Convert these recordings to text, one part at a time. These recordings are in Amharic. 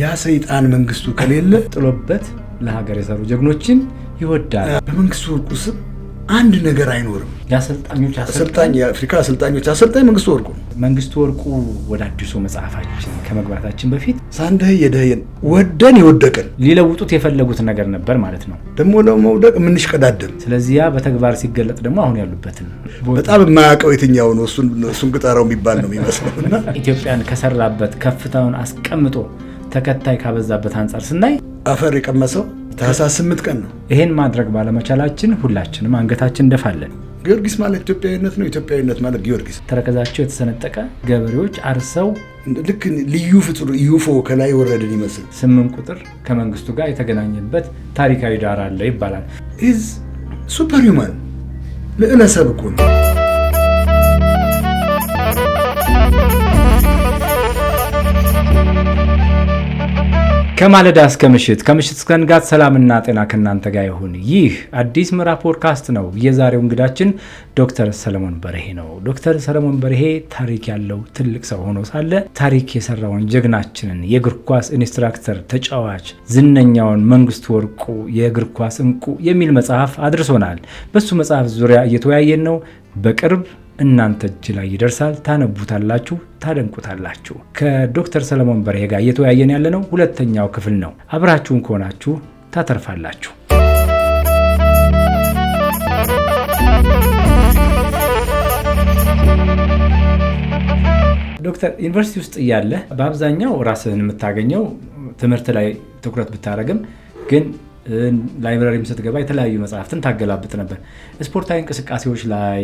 ያ ሰይጣን መንግስቱ ከሌለ ጥሎበት ለሀገር የሰሩ ጀግኖችን ይወዳል። በመንግስቱ ወርቁ ስም አንድ ነገር አይኖርም። አሰልጣኝ የአፍሪካ አሰልጣኞች አሰልጣኝ መንግስቱ ወርቁ ነው። መንግስቱ ወርቁ ወደ አዲሱ መጽሐፋችን ከመግባታችን በፊት ሳንደህ የደህየን ወደን የወደቀን ሊለውጡት የፈለጉት ነገር ነበር ማለት ነው። ደግሞ ለመውደቅ ምንሽቀዳደም። ስለዚህ ያ በተግባር ሲገለጥ ደግሞ አሁን ያሉበትን በጣም የማያውቀው የትኛው ነው እሱን ቅጠራው የሚባል ነው የሚመስለውና ኢትዮጵያን ከሰራበት ከፍታውን አስቀምጦ ተከታይ ካበዛበት አንፃር ስናይ አፈር የቀመሰው ታህሳስ 8 ቀን ነው። ይሄን ማድረግ ባለመቻላችን ሁላችንም አንገታችን እንደፋለን። ጊዮርጊስ ማለት ኢትዮጵያዊነት ነው። ኢትዮጵያዊነት ማለት ጊዮርጊስ። ተረከዛቸው የተሰነጠቀ ገበሬዎች አርሰው ልክ ልዩ ፍጡር ዩፎ ከላይ ወረድን ይመስል 8 ቁጥር ከመንግስቱ ጋር የተገናኘበት ታሪካዊ ዳራ አለ ይባላል። ኢዝ ሱፐር ሂውማን ልዕለ ሰብ እኮ ነው። ከማለዳ እስከ ምሽት ከምሽት እስከ ንጋት ሰላምና ጤና ከእናንተ ጋር ይሁን። ይህ አዲስ ምዕራፍ ፖድካስት ነው። የዛሬው እንግዳችን ዶክተር ሰለሞን በርሄ ነው። ዶክተር ሰለሞን በርሄ ታሪክ ያለው ትልቅ ሰው ሆኖ ሳለ ታሪክ የሰራውን ጀግናችንን የእግር ኳስ ኢንስትራክተር ተጫዋች ዝነኛውን መንግስቱ ወርቁ የእግር ኳስ እንቁ የሚል መጽሐፍ አድርሶናል። በሱ መጽሐፍ ዙሪያ እየተወያየን ነው። በቅርብ እናንተ እጅ ላይ ይደርሳል። ታነቡታላችሁ፣ ታደንቁታላችሁ። ከዶክተር ሰለሞን በርሄ ጋር እየተወያየን ያለነው ሁለተኛው ክፍል ነው። አብራችሁን ከሆናችሁ ታተርፋላችሁ። ዶክተር ዩኒቨርሲቲ ውስጥ እያለ በአብዛኛው ራስህን የምታገኘው ትምህርት ላይ ትኩረት ብታደርግም ግን ላይብራሪም ስትገባ የተለያዩ መጽሐፍትን ታገላብጥ ነበር። ስፖርታዊ እንቅስቃሴዎች ላይ፣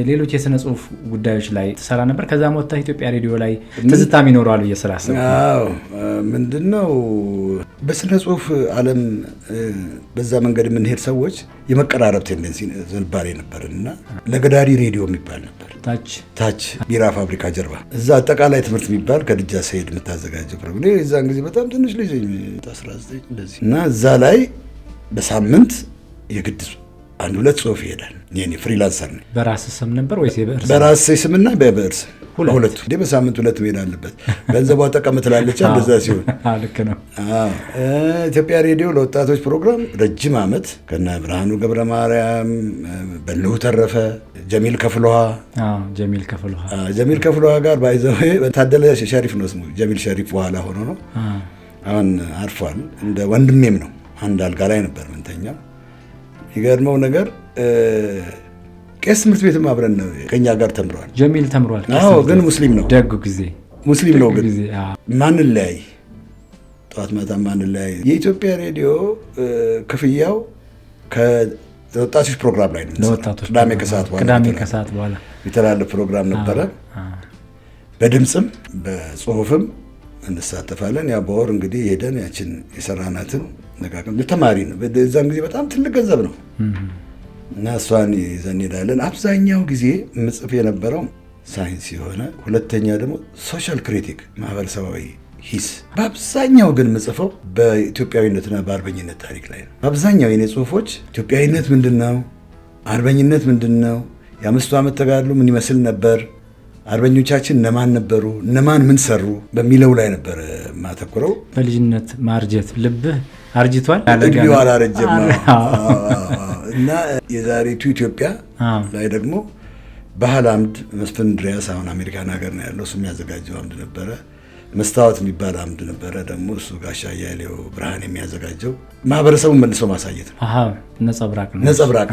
ሌሎች የሥነ ጽሁፍ ጉዳዮች ላይ ትሰራ ነበር። ከዛ ወጥተህ ኢትዮጵያ ሬዲዮ ላይ ትዝታም ይኖረዋል ብዬ ስላሰብኩ ምንድነው በሥነ ጽሁፍ ዓለም በዛ መንገድ የምንሄድ ሰዎች የመቀራረብ ቴንደንሲ ዝንባሌ ነበርን እና ለገዳሪ ሬዲዮ የሚባል ነበር ታች ቢራ ፋብሪካ ጀርባ እዛ አጠቃላይ ትምህርት የሚባል ከድጃ ሰይድ የምታዘጋጀው ፕሮግራም የዛን ጊዜ በጣም ትንሽ ልጅ 19 እንደዚህ እና እዛ ላይ በሳምንት የግድ 1-2 ጽሁፍ ይሄዳል። እኔ ፍሪላንሰር ነኝ። በራስህ ስም ነበር ወይስ በራስህ ስምና በብዕር ስም? ሁለቱ እንዴ በሳምንት 2 መሄድ አለበት። ገንዘቧ ጠቀም ትላለች። እንደዛ ሲሆን ልክ ነው። ኢትዮጵያ ሬዲዮ ለወጣቶች ፕሮግራም ረጅም ዓመት ከነ ብርሃኑ ገብረ ማርያም፣ በልሁ ተረፈ፣ ጀሚል ከፍለሃ ጋር ባይዘው ታደለ ሸሪፍ ነው ስሙ። ጀሚል ሸሪፍ በኋላ ሆኖ ነው አሁን አርፏል። እንደ ወንድሜም ነው። አንድ አልጋ ላይ ነበር ምንተኛው። ይገርመው ነገር ቄስ ትምህርት ቤትም አብረን ነው ከኛ ጋር ተምሯል። ጀሚል ተምሯል። አዎ፣ ግን ሙስሊም ነው። ደጉ ጊዜ ሙስሊም ነው። ግን ማንን ላይ ጠዋት ማታ ማንን ላይ የኢትዮጵያ ሬዲዮ ክፍያው ከወጣቶች ፕሮግራም ላይ ነው። ቅዳሜ ከሰዓት በኋላ የተላለፈ ፕሮግራም ነበረ። በድምጽም በጽሁፍም እንሳተፋለን። ያ በወር እንግዲህ ሄደን ያችን የሰራናትን ነጋገም ለተማሪ ነው። በዛን ጊዜ በጣም ትልቅ ገንዘብ ነው እና እሷን ይዘን እንሄዳለን። አብዛኛው ጊዜ ምጽፍ የነበረው ሳይንስ የሆነ ሁለተኛ ደግሞ ሶሻል ክሪቲክ ማህበረሰባዊ ሂስ። በአብዛኛው ግን ምጽፈው በኢትዮጵያዊነትና በአርበኝነት ታሪክ ላይ ነው። በአብዛኛው የኔ ጽሁፎች ኢትዮጵያዊነት ምንድነው፣ አርበኝነት ምንድነው፣ የ5 ዓመት ተጋድሎ ምን ይመስል ነበር፣ አርበኞቻችን እነማን ነበሩ፣ እነማን ምን ሰሩ በሚለው ላይ ነበር ማተኩረው። በልጅነት ማርጀት ልብህ አርጅቷል። እድሜው አላረጀም እና የዛሬቱ ኢትዮጵያ ላይ ደግሞ ባህል አምድ መስፍን ድሪያስ አሁን አሜሪካን ሀገር ነው ያለው። እሱ የሚያዘጋጀው አምድ ነበረ። መስታወት የሚባል አምድ ነበረ ደግሞ እሱ ጋሻ ያሌው ብርሃን የሚያዘጋጀው ማህበረሰቡን መልሶ ማሳየት ነው። ነጸብራቅ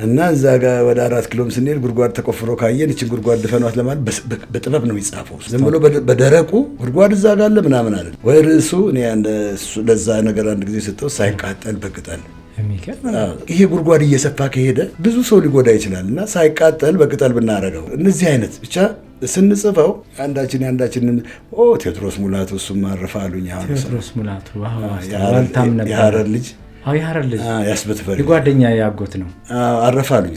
እና እዛ ጋር ወደ 4 ኪሎም ስንሄድ ጉድጓድ ተቆፍሮ ካየን እችን ጉድጓድ ድፈኗት ለማለት በጥበብ ነው የሚጻፈው። ዝም ብሎ በደረቁ ጉድጓድ እዛ ጋር አለ ምናምን አለ ወይ ርዕሱ። እኔ ለዛ ነገር አንድ ጊዜ ስተው ሳይቃጠል በቅጠል ይሄ ጉድጓድ እየሰፋ ከሄደ ብዙ ሰው ሊጎዳ ይችላል እና ሳይቃጠል በቅጠል ብናረገው እነዚህ አይነት ብቻ ስንጽፈው አንዳችንን ቴዎድሮስ ሙላቱ እሱም አረፈ አሉኝ። ቴዎድሮስ ሙላቱ የሀረር ልጅ ያስበትፈሪ የጓደኛ ያጎት ነው። አረፈ አሉኝ።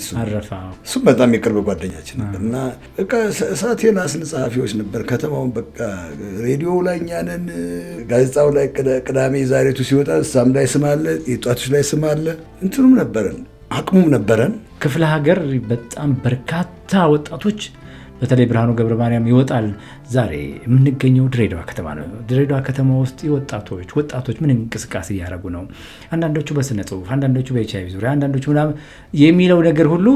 እሱም በጣም የቅርብ ጓደኛችን ነበር እና በቃ ሳቴላስን ጸሐፊዎች ነበር። ከተማውን በቃ ሬዲዮው ላይ እኛንን፣ ጋዜጣው ላይ ቅዳሜ ዛሬቱ ሲወጣ እሳም ላይ ስም አለ፣ የጧቶች ላይ ስም አለ። እንትኑም ነበረን፣ አቅሙም ነበረን። ክፍለ ሀገር በጣም በርካታ ወጣቶች በተለይ ብርሃኑ ገብረ ማርያም ይወጣል። ዛሬ የምንገኘው ድሬዳዋ ከተማ ነው። ድሬዳዋ ከተማ ውስጥ ወጣቶች ምን እንቅስቃሴ እያደረጉ ነው? አንዳንዶቹ በስነ ጽሁፍ፣ አንዳንዶቹ በኤችአይቪ ዙሪያ፣ አንዳንዶቹ ምናምን የሚለው ነገር ሁሉ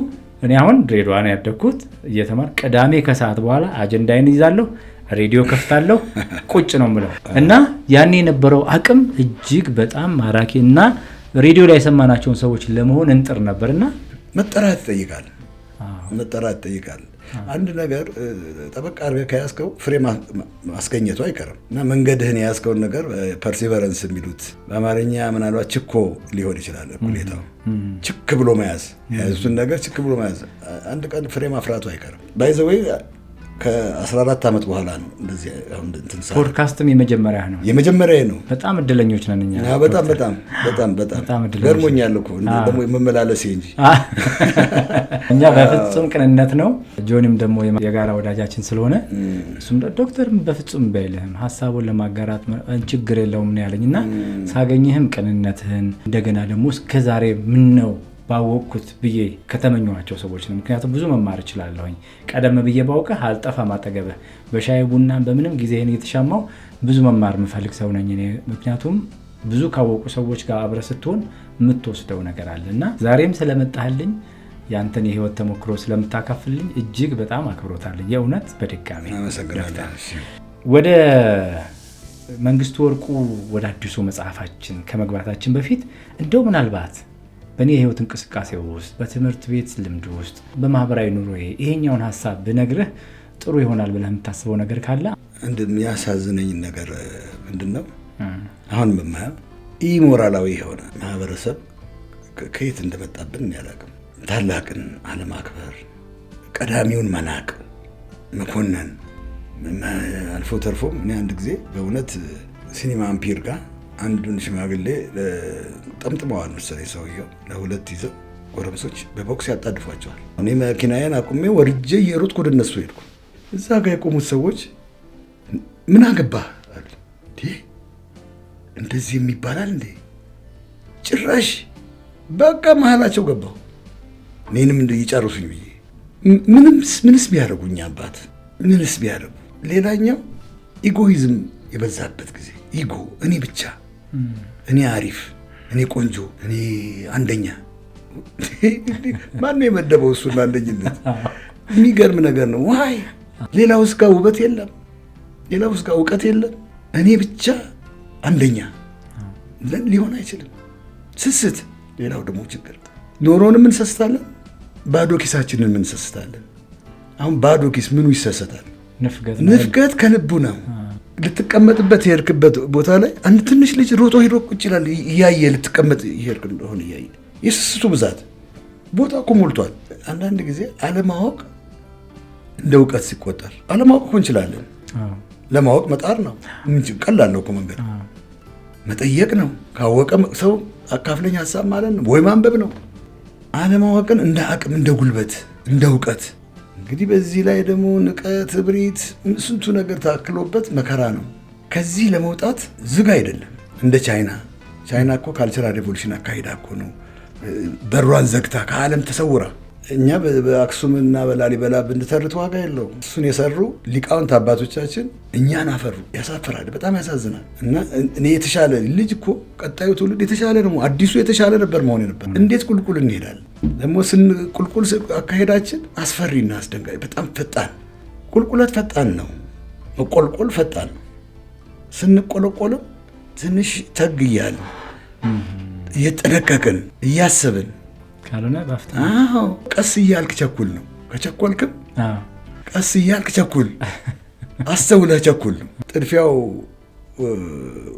እኔ አሁን ድሬዳዋ ነው ያደግኩት እየተማር ቅዳሜ ከሰዓት በኋላ አጀንዳዬን ይዛለሁ፣ ሬዲዮ ከፍታለሁ፣ ቁጭ ነው የምለው እና ያኔ የነበረው አቅም እጅግ በጣም ማራኪ እና ሬዲዮ ላይ የሰማናቸውን ሰዎች ለመሆን እንጥር ነበርና መጠራት ይጠይቃል። አንድ ነገር ጠበቅ አድርገህ ከያዝከው ፍሬ ማስገኘቱ አይቀርም እና መንገድህን የያዝከውን ነገር ፐርሲቨረንስ የሚሉት በአማርኛ ምናልባት ችኮ ሊሆን ይችላል። ሁኔታው ችክ ብሎ መያዝ፣ የያዙትን ነገር ችክ ብሎ መያዝ አንድ ቀን ፍሬ ማፍራቱ አይቀርም። ባይዘወይ ከ14 ዓመት በኋላ ነው እንደዚህ አሁን እንትን ሳይሆን ፖድካስትም የመጀመሪያ ነው። በጣም እድለኞች ነን እኛ። በጣም ገርሞኛል እኮ ደግሞ የመመላለሴ እንጂ እኛ በፍጹም ቅንነት ነው። ጆኒም ደግሞ የጋራ ወዳጃችን ስለሆነ እሱም ዶክተርም በፍጹም ባይልህም ሀሳቡን ለማጋራት ችግር የለውም ነው ያለኝና ሳገኝህም ቅንነትህን እንደገና ደግሞ እስከዛሬ ምን ነው ባወቅኩት ብዬ ከተመኘኋቸው ሰዎች ነው። ምክንያቱም ብዙ መማር እችላለሁኝ። ቀደም ብዬ ባውቅህ አልጠፋም አጠገብህ በሻይ ቡና በምንም ጊዜህን እየተሻማው ብዙ መማር የምፈልግ ሰው ነኝ እኔ። ምክንያቱም ብዙ ካወቁ ሰዎች ጋር አብረህ ስትሆን የምትወስደው ነገር አለ እና ዛሬም ስለመጣህልኝ ያንተን የህይወት ተሞክሮ ስለምታካፍልኝ እጅግ በጣም አክብሮታለሁ። የእውነት በድጋሚ አመሰግናለሁ። ወደ መንግስቱ ወርቁ ወደ አዲሱ መጽሐፋችን ከመግባታችን በፊት እንደው ምናልባት በእኔ የህይወት እንቅስቃሴ ውስጥ በትምህርት ቤት ልምድ ውስጥ በማህበራዊ ኑሮ ይሄኛውን ሀሳብ ብነግርህ ጥሩ ይሆናል ብለህ የምታስበው ነገር ካለ? እንደሚያሳዝነኝ ነገር ምንድን ነው አሁን በማየው ኢሞራላዊ የሆነ ማህበረሰብ ከየት እንደመጣብን ያላቅም። ታላቅን አለማክበር፣ ቀዳሚውን መናቅ፣ መኮነን አልፎ ተርፎም እኔ አንድ ጊዜ በእውነት ሲኒማ አምፒር ጋር አንዱን ሽማግሌ ጠምጥመዋል መሰለኝ ሰውየው ለሁለት ይዘው ጎረምሶች በቦክስ ያጣድፏቸዋል። እኔ መኪናዬን አቁሜ ወርጄ እየሮጥኩ ወደ እነሱ ሄድኩ። እዛ ጋር የቆሙት ሰዎች ምን አገባህ አሉ። እንደዚህ የሚባላል እንዴ? ጭራሽ በቃ መሀላቸው ገባሁ። እኔንም ይጨርሱኝ ብዬ ምንስ ቢያደርጉኝ አባት ምንስ ቢያደርጉ። ሌላኛው ኢጎይዝም የበዛበት ጊዜ ኢጎ፣ እኔ ብቻ፣ እኔ አሪፍ፣ እኔ ቆንጆ፣ እኔ አንደኛ። ማነው የመደበው እሱን አንደኝነት? የሚገርም ነገር ነው። ዋይ ሌላው እስከ ውበት የለም፣ ሌላው እስከ እውቀት የለም፣ እኔ ብቻ አንደኛ ሊሆን አይችልም። ስስት፣ ሌላው ደግሞ ችግር። ኖሮንም እንሰስታለን፣ ባዶ ኪሳችንን እንሰስታለን። አሁን ባዶ ኪስ ምኑ ይሰሰታል? ንፍገት ከልቡ ነው። ልትቀመጥበት የሄድክበት ቦታ ላይ አንድ ትንሽ ልጅ ሮጦ ሄዶ ቁጭ ይላል እያየ ልትቀመጥ ይሄድክ እንደሆነ እያየ። የስስቱ ብዛት ቦታ እኮ ሞልቷል። አንዳንድ ጊዜ አለማወቅ እንደ እውቀት ሲቆጠር አለማወቅ እኮ እንችላለን። ለማወቅ መጣር ነው። ቀላል ነው እኮ መንገድ መጠየቅ ነው። ካወቀ ሰው አካፍለኝ ሀሳብ ማለት ነው ወይ ማንበብ ነው። አለማወቅን እንደ አቅም፣ እንደ ጉልበት፣ እንደ እውቀት እንግዲህ በዚህ ላይ ደግሞ ንቀት፣ እብሪት፣ ስንቱ ነገር ታክሎበት መከራ ነው። ከዚህ ለመውጣት ዝግ አይደለም። እንደ ቻይና እኮ ካልቸራል ሬቮሉሽን አካሂዳ እኮ ነው በሯን ዘግታ ከዓለም ተሰውራ። እኛ በአክሱምና በላሊበላ ብንተርት ዋጋ የለውም። እሱን የሰሩ ሊቃውንት አባቶቻችን እኛን አፈሩ። ያሳፍራል፣ በጣም ያሳዝናል። እና እኔ የተሻለ ልጅ እኮ ቀጣዩ ትውልድ የተሻለ ደግሞ አዲሱ የተሻለ ነበር መሆን ነበር። እንዴት ቁልቁል እንሄዳለን? ደግሞ ቁልቁል አካሄዳችን አስፈሪና አስደንጋጭ፣ በጣም ፈጣን። ቁልቁለት ፈጣን ነው፣ መቆልቆል ፈጣን ነው። ስንቆለቆልም ትንሽ ተግ እያልን እየጠነቀቅን እያሰብን ካልሆነ ቀስ እያልክ ቸኩል ነው። ከቸኮልክም ቀስ እያልክ ቸኩል፣ አስተውለህ ቸኩል ነው። ጥድፊያው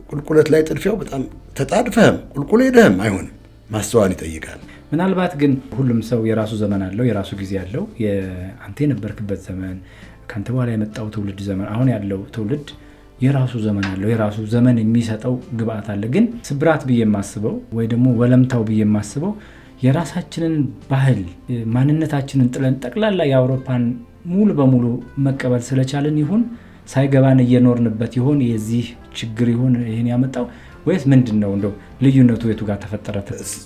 ቁልቁለት ላይ ጥድፊያው በጣም ተጣድፈህም ቁልቁል ሄደህም አይሆንም። ማስተዋል ይጠይቃል። ምናልባት ግን ሁሉም ሰው የራሱ ዘመን አለው፣ የራሱ ጊዜ አለው። አንተ የነበርክበት ዘመን፣ ከአንተ በኋላ የመጣው ትውልድ ዘመን፣ አሁን ያለው ትውልድ የራሱ ዘመን አለው። የራሱ ዘመን የሚሰጠው ግብአት አለ። ግን ስብራት ብዬ የማስበው ወይ ደግሞ ወለምታው ብዬ የማስበው የራሳችንን ባህል ማንነታችንን ጥለን ጠቅላላ የአውሮፓን ሙሉ በሙሉ መቀበል ስለቻልን ይሁን ሳይገባን እየኖርንበት ይሆን የዚህ ችግር ይሁን ይህን ያመጣው ወይስ ምንድን ነው? እንደው ልዩነቱ የቱ ጋር ተፈጠረ?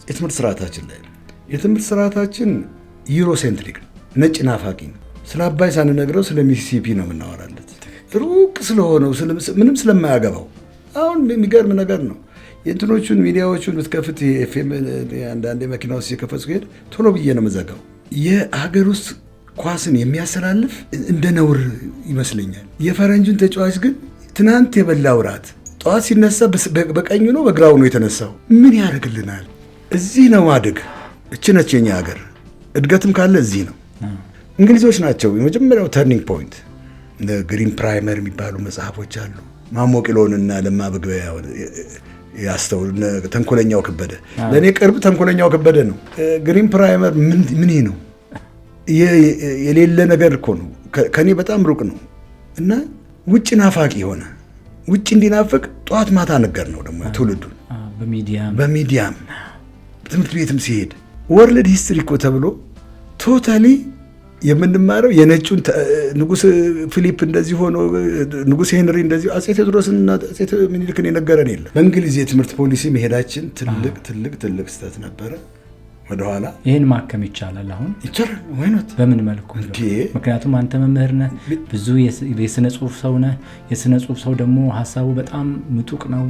የትምህርት ስርዓታችን ላይ የትምህርት ስርዓታችን ዩሮሴንትሪክ ነጭ ናፋቂ ነው። ስለ አባይ ሳንነግረው ስለ ሚሲሲፒ ነው የምናወራለት። ሩቅ ስለሆነው ምንም ስለማያገባው። አሁን የሚገርም ነገር ነው። የእንትኖቹን ሚዲያዎቹን ብትከፍት ኤፍኤም አንዳንዴ መኪና ውስጥ የከፈት ሄድ ቶሎ ብዬ ነው መዘጋው። የሀገር ውስጥ ኳስን የሚያስተላልፍ እንደ ነውር ይመስለኛል። የፈረንጁን ተጫዋች ግን ትናንት የበላው ራት ጠዋት ሲነሳ በቀኙ ነው በግራው ነው የተነሳው። ምን ያደርግልናል? እዚህ ነው ማደግ። እች ነች የኛ ሀገር። እድገትም ካለ እዚህ ነው። እንግሊዞች ናቸው የመጀመሪያው ተርኒንግ ፖይንት። ግሪን ፕራይመር የሚባሉ መጽሐፎች አሉ። ማሞ ቂሎንና ለማ በግበያ ያስተውል። ተንኮለኛው ከበደ ለእኔ ቅርብ ተንኮለኛው ከበደ ነው። ግሪን ፕራይመር ምን ነው? የሌለ ነገር እኮ ነው። ከኔ በጣም ሩቅ ነው እና ውጭ ናፋቂ ሆነ። ውጭ እንዲናፍቅ ጠዋት ማታ ነገር ነው ደግሞ ትውልዱን በሚዲያም ትምህርት ቤትም ሲሄድ ወርልድ ሂስትሪ እኮ ተብሎ ቶታሊ የምንማረው የነጩን ንጉስ ፊሊፕ እንደዚህ ሆኖ ንጉስ ሄንሪ እንደዚህ አጼ ቴዎድሮስና አጼ ምኒልክን የነገረን የለም። በእንግሊዝ የትምህርት ፖሊሲ መሄዳችን ትልቅ ስህተት ነበረ። ወደኋላ ይህን ማከም ይቻላል። አሁን ይቻላል ወይ ነው? በምን መልኩ? ምክንያቱም አንተ መምህር ነህ፣ ብዙ የስነ ጽሁፍ ሰው ነህ። የስነ ጽሁፍ ሰው ደግሞ ሀሳቡ በጣም ምጡቅ ነው።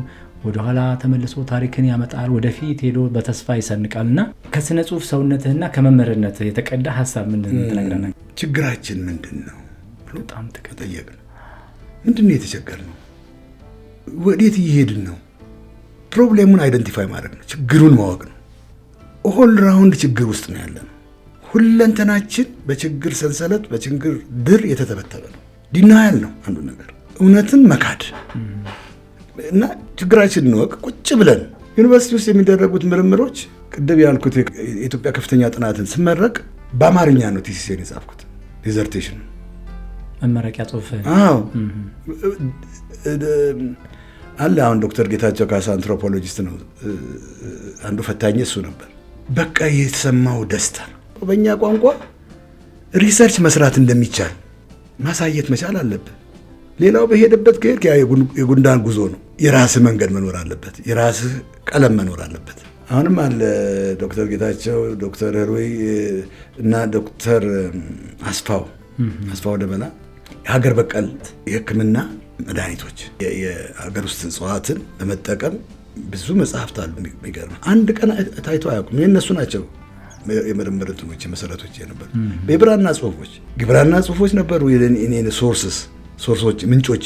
ወደኋላ ተመልሶ ታሪክን ያመጣል፣ ወደፊት ሄዶ በተስፋ ይሰንቃል። እና ከስነ ጽሁፍ ሰውነትህና ከመምህርነትህ የተቀዳ ሀሳብ ምንድን ትነግረናል? ችግራችን ምንድን ነው? በጣም ተጠየቅን። ምንድን ነው የተቸገርነው? ወዴት እየሄድን ነው? ፕሮብሌሙን አይደንቲፋይ ማድረግ ነው፣ ችግሩን ማወቅ ነው። ኦል ራውንድ ችግር ውስጥ ነው ያለነው። ሁለንተናችን በችግር ሰንሰለት በችግር ድር የተተበተበ ነው። ዲናያል ነው አንዱ ነገር፣ እውነትን መካድ እና ችግራችን እንወቅ። ቁጭ ብለን ዩኒቨርሲቲ ውስጥ የሚደረጉት ምርምሮች ቅድም ያልኩት የኢትዮጵያ ከፍተኛ ጥናትን ስመረቅ በአማርኛ ነው ቲሲሲን የጻፍኩት ዲዘርቴሽን መመረቂያ ጽሁፍ። አዎ አለ። አሁን ዶክተር ጌታቸው ካሳ አንትሮፖሎጂስት ነው፣ አንዱ ፈታኝ እሱ ነበር። በቃ የተሰማው ደስታ በእኛ ቋንቋ ሪሰርች መስራት እንደሚቻል ማሳየት መቻል አለብን። ሌላው በሄደበት ከሄድ የጉንዳን ጉዞ ነው። የራስህ መንገድ መኖር አለበት፣ የራስህ ቀለም መኖር አለበት። አሁንም አለ ዶክተር ጌታቸው፣ ዶክተር ህሩይ እና ዶክተር አስፋው ደበላ የሀገር በቀል የሕክምና መድኃኒቶች የሀገር ውስጥ እጽዋትን በመጠቀም ብዙ መጽሐፍት አሉ። የሚገርም አንድ ቀን ታይቶ አያውቁም። የእነሱ ናቸው የምርምር እንትኖች መሰረቶች የነበሩ ግብራና ጽሁፎች ነበሩ። የኔ ሶርሶች ምንጮቼ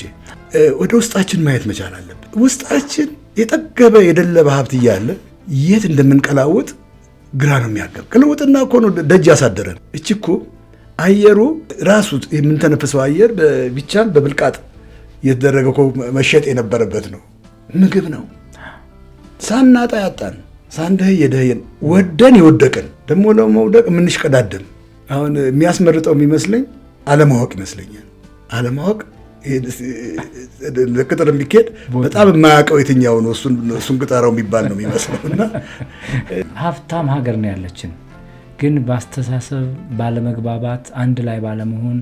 ወደ ውስጣችን ማየት መቻል አለብን። ውስጣችን የጠገበ የደለበ ሀብት እያለ የት እንደምንቀላውጥ ግራ ነው የሚያገብ። ቅልውጥና እኮ ነው ደጅ ያሳደረን። እቺ እኮ አየሩ ራሱ የምንተነፍሰው አየር ቢቻል በብልቃጥ የተደረገ እኮ መሸጥ የነበረበት ነው። ምግብ ነው። ሳናጣ ያጣን፣ ሳንደህ የደህየን፣ ወደን የወደቅን፣ ደግሞ ለመውደቅ የምንሽቀዳደም። አሁን የሚያስመርጠው የሚመስለኝ አለማወቅ ይመስለኛል። አለማወቅ ለቅጥር የሚኬድ በጣም የማያውቀው የትኛው ነው እሱን ቅጠረው የሚባል ነው የሚመስለው። እና ሀብታም ሀገር ነው ያለችን፣ ግን በአስተሳሰብ ባለመግባባት፣ አንድ ላይ ባለመሆን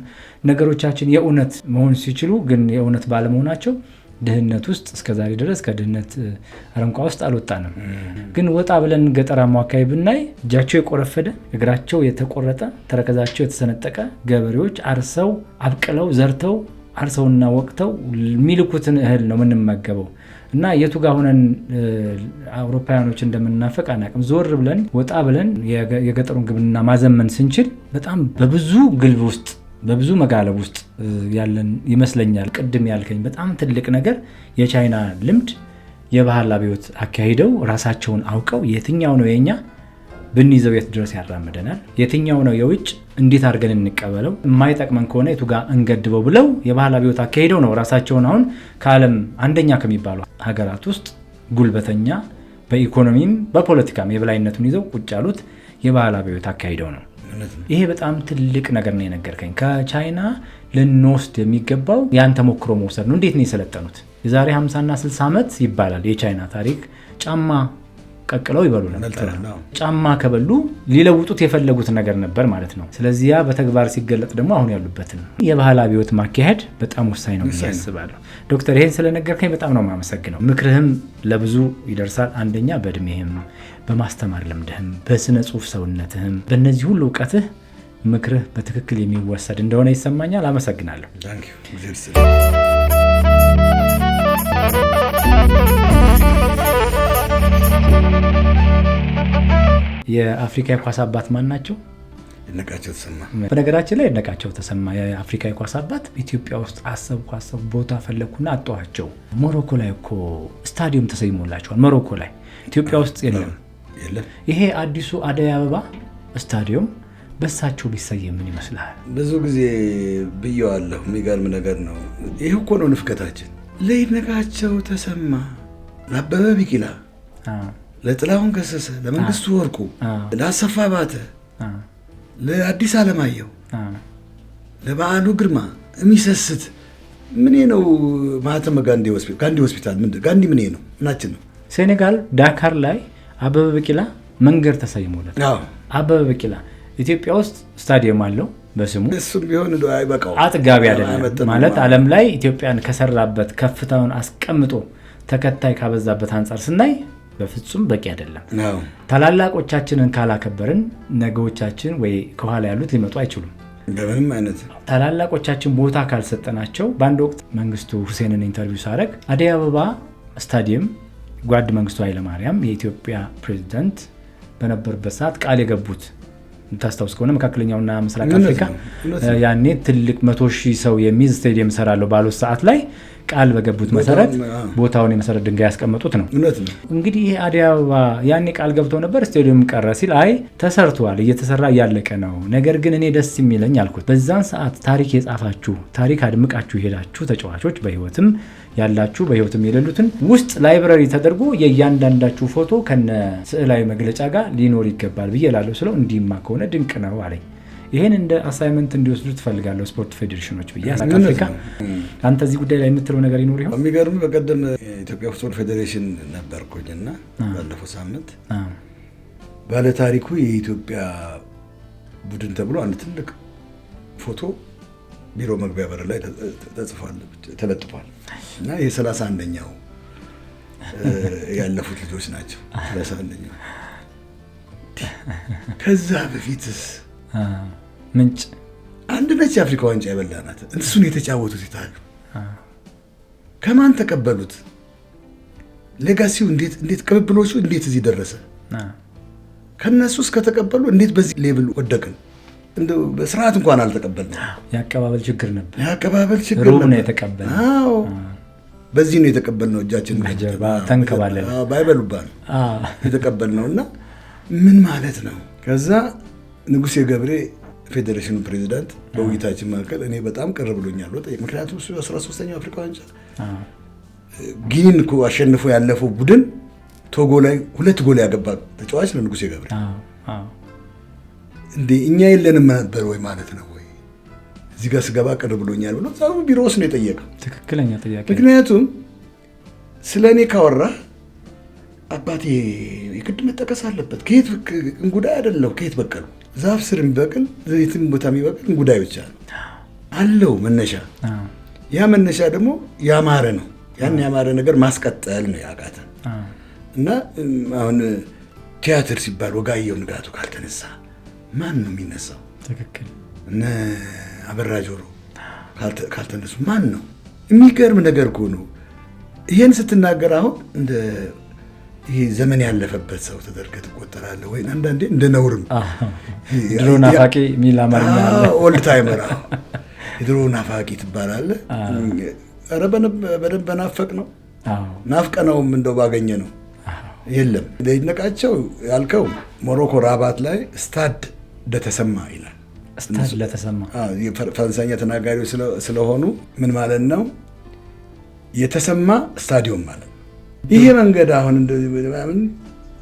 ነገሮቻችን የእውነት መሆን ሲችሉ ግን የእውነት ባለመሆናቸው ድህነት ውስጥ እስከዛሬ ድረስ ከድህነት አረንቋ ውስጥ አልወጣንም። ግን ወጣ ብለን ገጠራማው አካባቢ ብናይ እጃቸው የቆረፈደ እግራቸው የተቆረጠ ተረከዛቸው የተሰነጠቀ ገበሬዎች አርሰው አብቅለው ዘርተው አርሰውና ወቅተው የሚልኩትን እህል ነው የምንመገበው። እና የቱ ጋር ሆነን አውሮፓውያኖች እንደምናፈቅ አናውቅም። ዞር ብለን ወጣ ብለን የገጠሩን ግብርና ማዘመን ስንችል በጣም በብዙ ግልብ ውስጥ በብዙ መጋለብ ውስጥ ያለን ይመስለኛል። ቅድም ያልከኝ በጣም ትልቅ ነገር የቻይና ልምድ የባህል አብዮት አካሂደው ራሳቸውን አውቀው የትኛው ነው የኛ ብንይዘው የት ድረስ ያራምደናል፣ የትኛው ነው የውጭ እንዴት አድርገን እንቀበለው፣ የማይጠቅመን ከሆነ የቱ ጋር እንገድበው ብለው የባህል አብዮት አካሂደው ነው ራሳቸውን አሁን ከዓለም አንደኛ ከሚባሉ ሀገራት ውስጥ ጉልበተኛ በኢኮኖሚም በፖለቲካም የበላይነቱን ይዘው ቁጭ ያሉት የባህል አብዮት አካሂደው ነው። ይሄ በጣም ትልቅ ነገር ነው የነገርከኝ። ከቻይና ልንወስድ የሚገባው ያን ተሞክሮ መውሰድ ነው። እንዴት ነው የሰለጠኑት? የዛሬ 50 እና 60 ዓመት ይባላል የቻይና ታሪክ ጫማ ቀቅለው ይበሉ ነበር። ጫማ ከበሉ ሊለውጡት የፈለጉት ነገር ነበር ማለት ነው። ስለዚህ ያ በተግባር ሲገለጥ ደግሞ አሁን ያሉበትን የባህል አብዮት ማካሄድ በጣም ወሳኝ ነው ያስባለሁ። ዶክተር ይሄን ስለነገርከኝ በጣም ነው የማመሰግነው። ምክርህም ለብዙ ይደርሳል። አንደኛ በእድሜህም በማስተማር ልምድህም በስነ ጽሁፍ ሰውነትህም በእነዚህ ሁሉ እውቀትህ ምክርህ በትክክል የሚወሰድ እንደሆነ ይሰማኛል። አመሰግናለሁ። የአፍሪካ የኳስ አባት ማን ናቸው? ይድነቃቸው ተሰማ። በነገራችን ላይ ይድነቃቸው ተሰማ የአፍሪካ የኳስ አባት ኢትዮጵያ ውስጥ አሰብኩ ቦታ ፈለኩና አጣኋቸው። ሞሮኮ ላይ እኮ ስታዲየም ተሰይሞላቸዋል። ሞሮኮ ላይ ኢትዮጵያ ውስጥ የለም። ይሄ አዲሱ አደይ አበባ ስታዲየም በሳቸው ቢሰየም ምን ይመስልሃል? ብዙ ጊዜ ብየዋለሁ። የሚገርም ነገር ነው። ይህ እኮ ነው ንፍቀታችን። ለይድነቃቸው ተሰማ፣ ለአበበ ቢቂላ፣ ለጥላሁን ገሰሰ፣ ለመንግስቱ ወርቁ፣ ለአሰፋ ባተ፣ ለአዲስ አለማየሁ፣ ለበዓሉ ግርማ የሚሰስት ምን ነው? ማህተመ ጋንዲ ሆስፒታል ጋንዲ ምን ነው? ምናችን ነው? ሴኔጋል ዳካር ላይ አበበ ቢቂላ መንገድ ተሰይሞለት። አበበ ቢቂላ ኢትዮጵያ ውስጥ ስታዲየም አለው በስሙ። እሱም ቢሆን አይበቃው፣ አጥጋቢ አይደለም ማለት ዓለም ላይ ኢትዮጵያን ከሰራበት ከፍታውን አስቀምጦ ተከታይ ካበዛበት አንጻር ስናይ በፍጹም በቂ አይደለም። ታላላቆቻችንን ካላከበርን ነገዎቻችን ወይ ከኋላ ያሉት ሊመጡ አይችሉም። በምንም አይነት ታላላቆቻችን ቦታ ካልሰጠናቸው። በአንድ ወቅት መንግስቱ ሁሴንን ኢንተርቪው ሳደርግ አደይ አበባ ስታዲየም ጓድ መንግስቱ ኃይለማርያም የኢትዮጵያ ፕሬዚዳንት በነበሩበት ሰዓት ቃል የገቡት ታስታውስ ከሆነ መካከለኛውና ምስራቅ አፍሪካ ያኔ ትልቅ 100,000 ሰው የሚይዝ ስታዲየም ሰራለሁ ባሉት ሰዓት ላይ ቃል በገቡት መሰረት ቦታውን የመሰረት ድንጋይ ያስቀመጡት ነው። እንግዲህ ይሄ አደይ አበባ ያኔ ቃል ገብተው ነበር፣ ስታዲየም ቀረ ሲል አይ ተሰርቷል፣ እየተሰራ እያለቀ ነው። ነገር ግን እኔ ደስ የሚለኝ አልኩት በዛን ሰዓት ታሪክ የጻፋችሁ ታሪክ አድምቃችሁ የሄዳችሁ ተጫዋቾች በህይወትም ያላችሁ በህይወትም የሌሉትን ውስጥ ላይብራሪ ተደርጎ የእያንዳንዳችሁ ፎቶ ከነ ስዕላዊ መግለጫ ጋር ሊኖር ይገባል ብዬ እላለሁ ስለው እንዲህማ ከሆነ ድንቅ ነው አለኝ። ይሄን እንደ አሳይመንት እንዲወስዱ ትፈልጋለሁ ስፖርት ፌዴሬሽኖች ብዬ አፍሪካ። አንተ እዚህ ጉዳይ ላይ የምትለው ነገር ይኖር ይሆን? የሚገርም በቀደም የኢትዮጵያ ፉትቦል ፌዴሬሽን ነበርኩኝና ባለፈው ሳምንት ባለታሪኩ የኢትዮጵያ ቡድን ተብሎ አንድ ትልቅ ፎቶ ቢሮ መግቢያ በር ላይ ተለጥፏል እና ይሄ 31ኛው ያለፉት ልጆች ናቸው። 31ኛው ከዛ በፊትስ ምንጭ አንድ ነች የአፍሪካ ዋንጫ የበላናት እሱን የተጫወቱት ይታሉ። ከማን ተቀበሉት? ሌጋሲው እንዴት ቅብብሎቹ እንዴት እዚህ ደረሰ? ከነሱስ ከተቀበሉ እንዴት በዚህ ሌቭል ወደቅን? እንደው በስርዓት እንኳን አልተቀበልንም። ያቀባበል ችግር ነበር። ያቀባበል ችግር ነበር ነው የተቀበልነው። አዎ በዚህ ነው የተቀበልነው። እጃችን በጀርባ ተንከባለለ ባይበሉባን የተቀበልነውና ምን ማለት ነው? ከዛ ንጉሴ ገብሬ ፌዴሬሽኑ ፕሬዚዳንት በውይይታችን መካከል እኔ በጣም ቅር ብሎኛል። ምክንያቱም እሱ 13ኛው አፍሪካ ዋንጫ ጊኒን እኮ አሸንፎ ያለፈው ቡድን ቶጎ ላይ 2 ጎል ያገባ ተጫዋች ነው ንጉሴ ገብሬ። እንዴ እኛ የለንም ነበር ወይ ማለት ነው ወይ? እዚህ ጋር ስገባ ቅር ብሎኛል ብሎ ዛው ቢሮስ ነው የጠየቀው። ትክክለኛ ጥያቄ። ምክንያቱም ስለኔ ካወራህ አባቴ የግድ መጠቀስ አለበት። ከየት እንጉዳይ አይደለም፣ ከየት በቀሉ ዛፍ ስር የሚበቅል የትም ቦታ የሚበቅል እንጉዳይ ብቻ ነው አለው መነሻ። ያ መነሻ ደግሞ ያማረ ነው። ያን ያማረ ነገር ማስቀጠል ነው ያቃተን እና አሁን ቲያትር ሲባል ወጋየሁ ንጋቱ ካልተነሳ ማን ነው የሚነሳው? ትክክል። እነ አበራ ጆሮ ካልተነሱ ማን ነው? የሚገርም ነገር እኮ ነው። ይሄን ስትናገር አሁን እንደ ይሄ ዘመን ያለፈበት ሰው ተደርገህ ትቆጠራለህ ወይ? አንዳንዴ እንደ ነውርም ድሮ ናፋቂ የሚል አማርኛ አለ። ኦልድ ታይመር ድሮ ናፋቂ ትባላለህ። ኧረ በደንብ በናፈቅ ነው ናፍቀነውም እንደው ባገኘ ነው። የለም ለይድነቃቸው ያልከው ሞሮኮ ራባት ላይ ስታድ ደተሰማ ይላል። ስታድ ለተሰማ ፈረንሳይኛ ተናጋሪዎች ስለሆኑ ምን ማለት ነው? የተሰማ ስታዲየም ማለት ነው። ይሄ መንገድ አሁን እንደዚህ ምናምን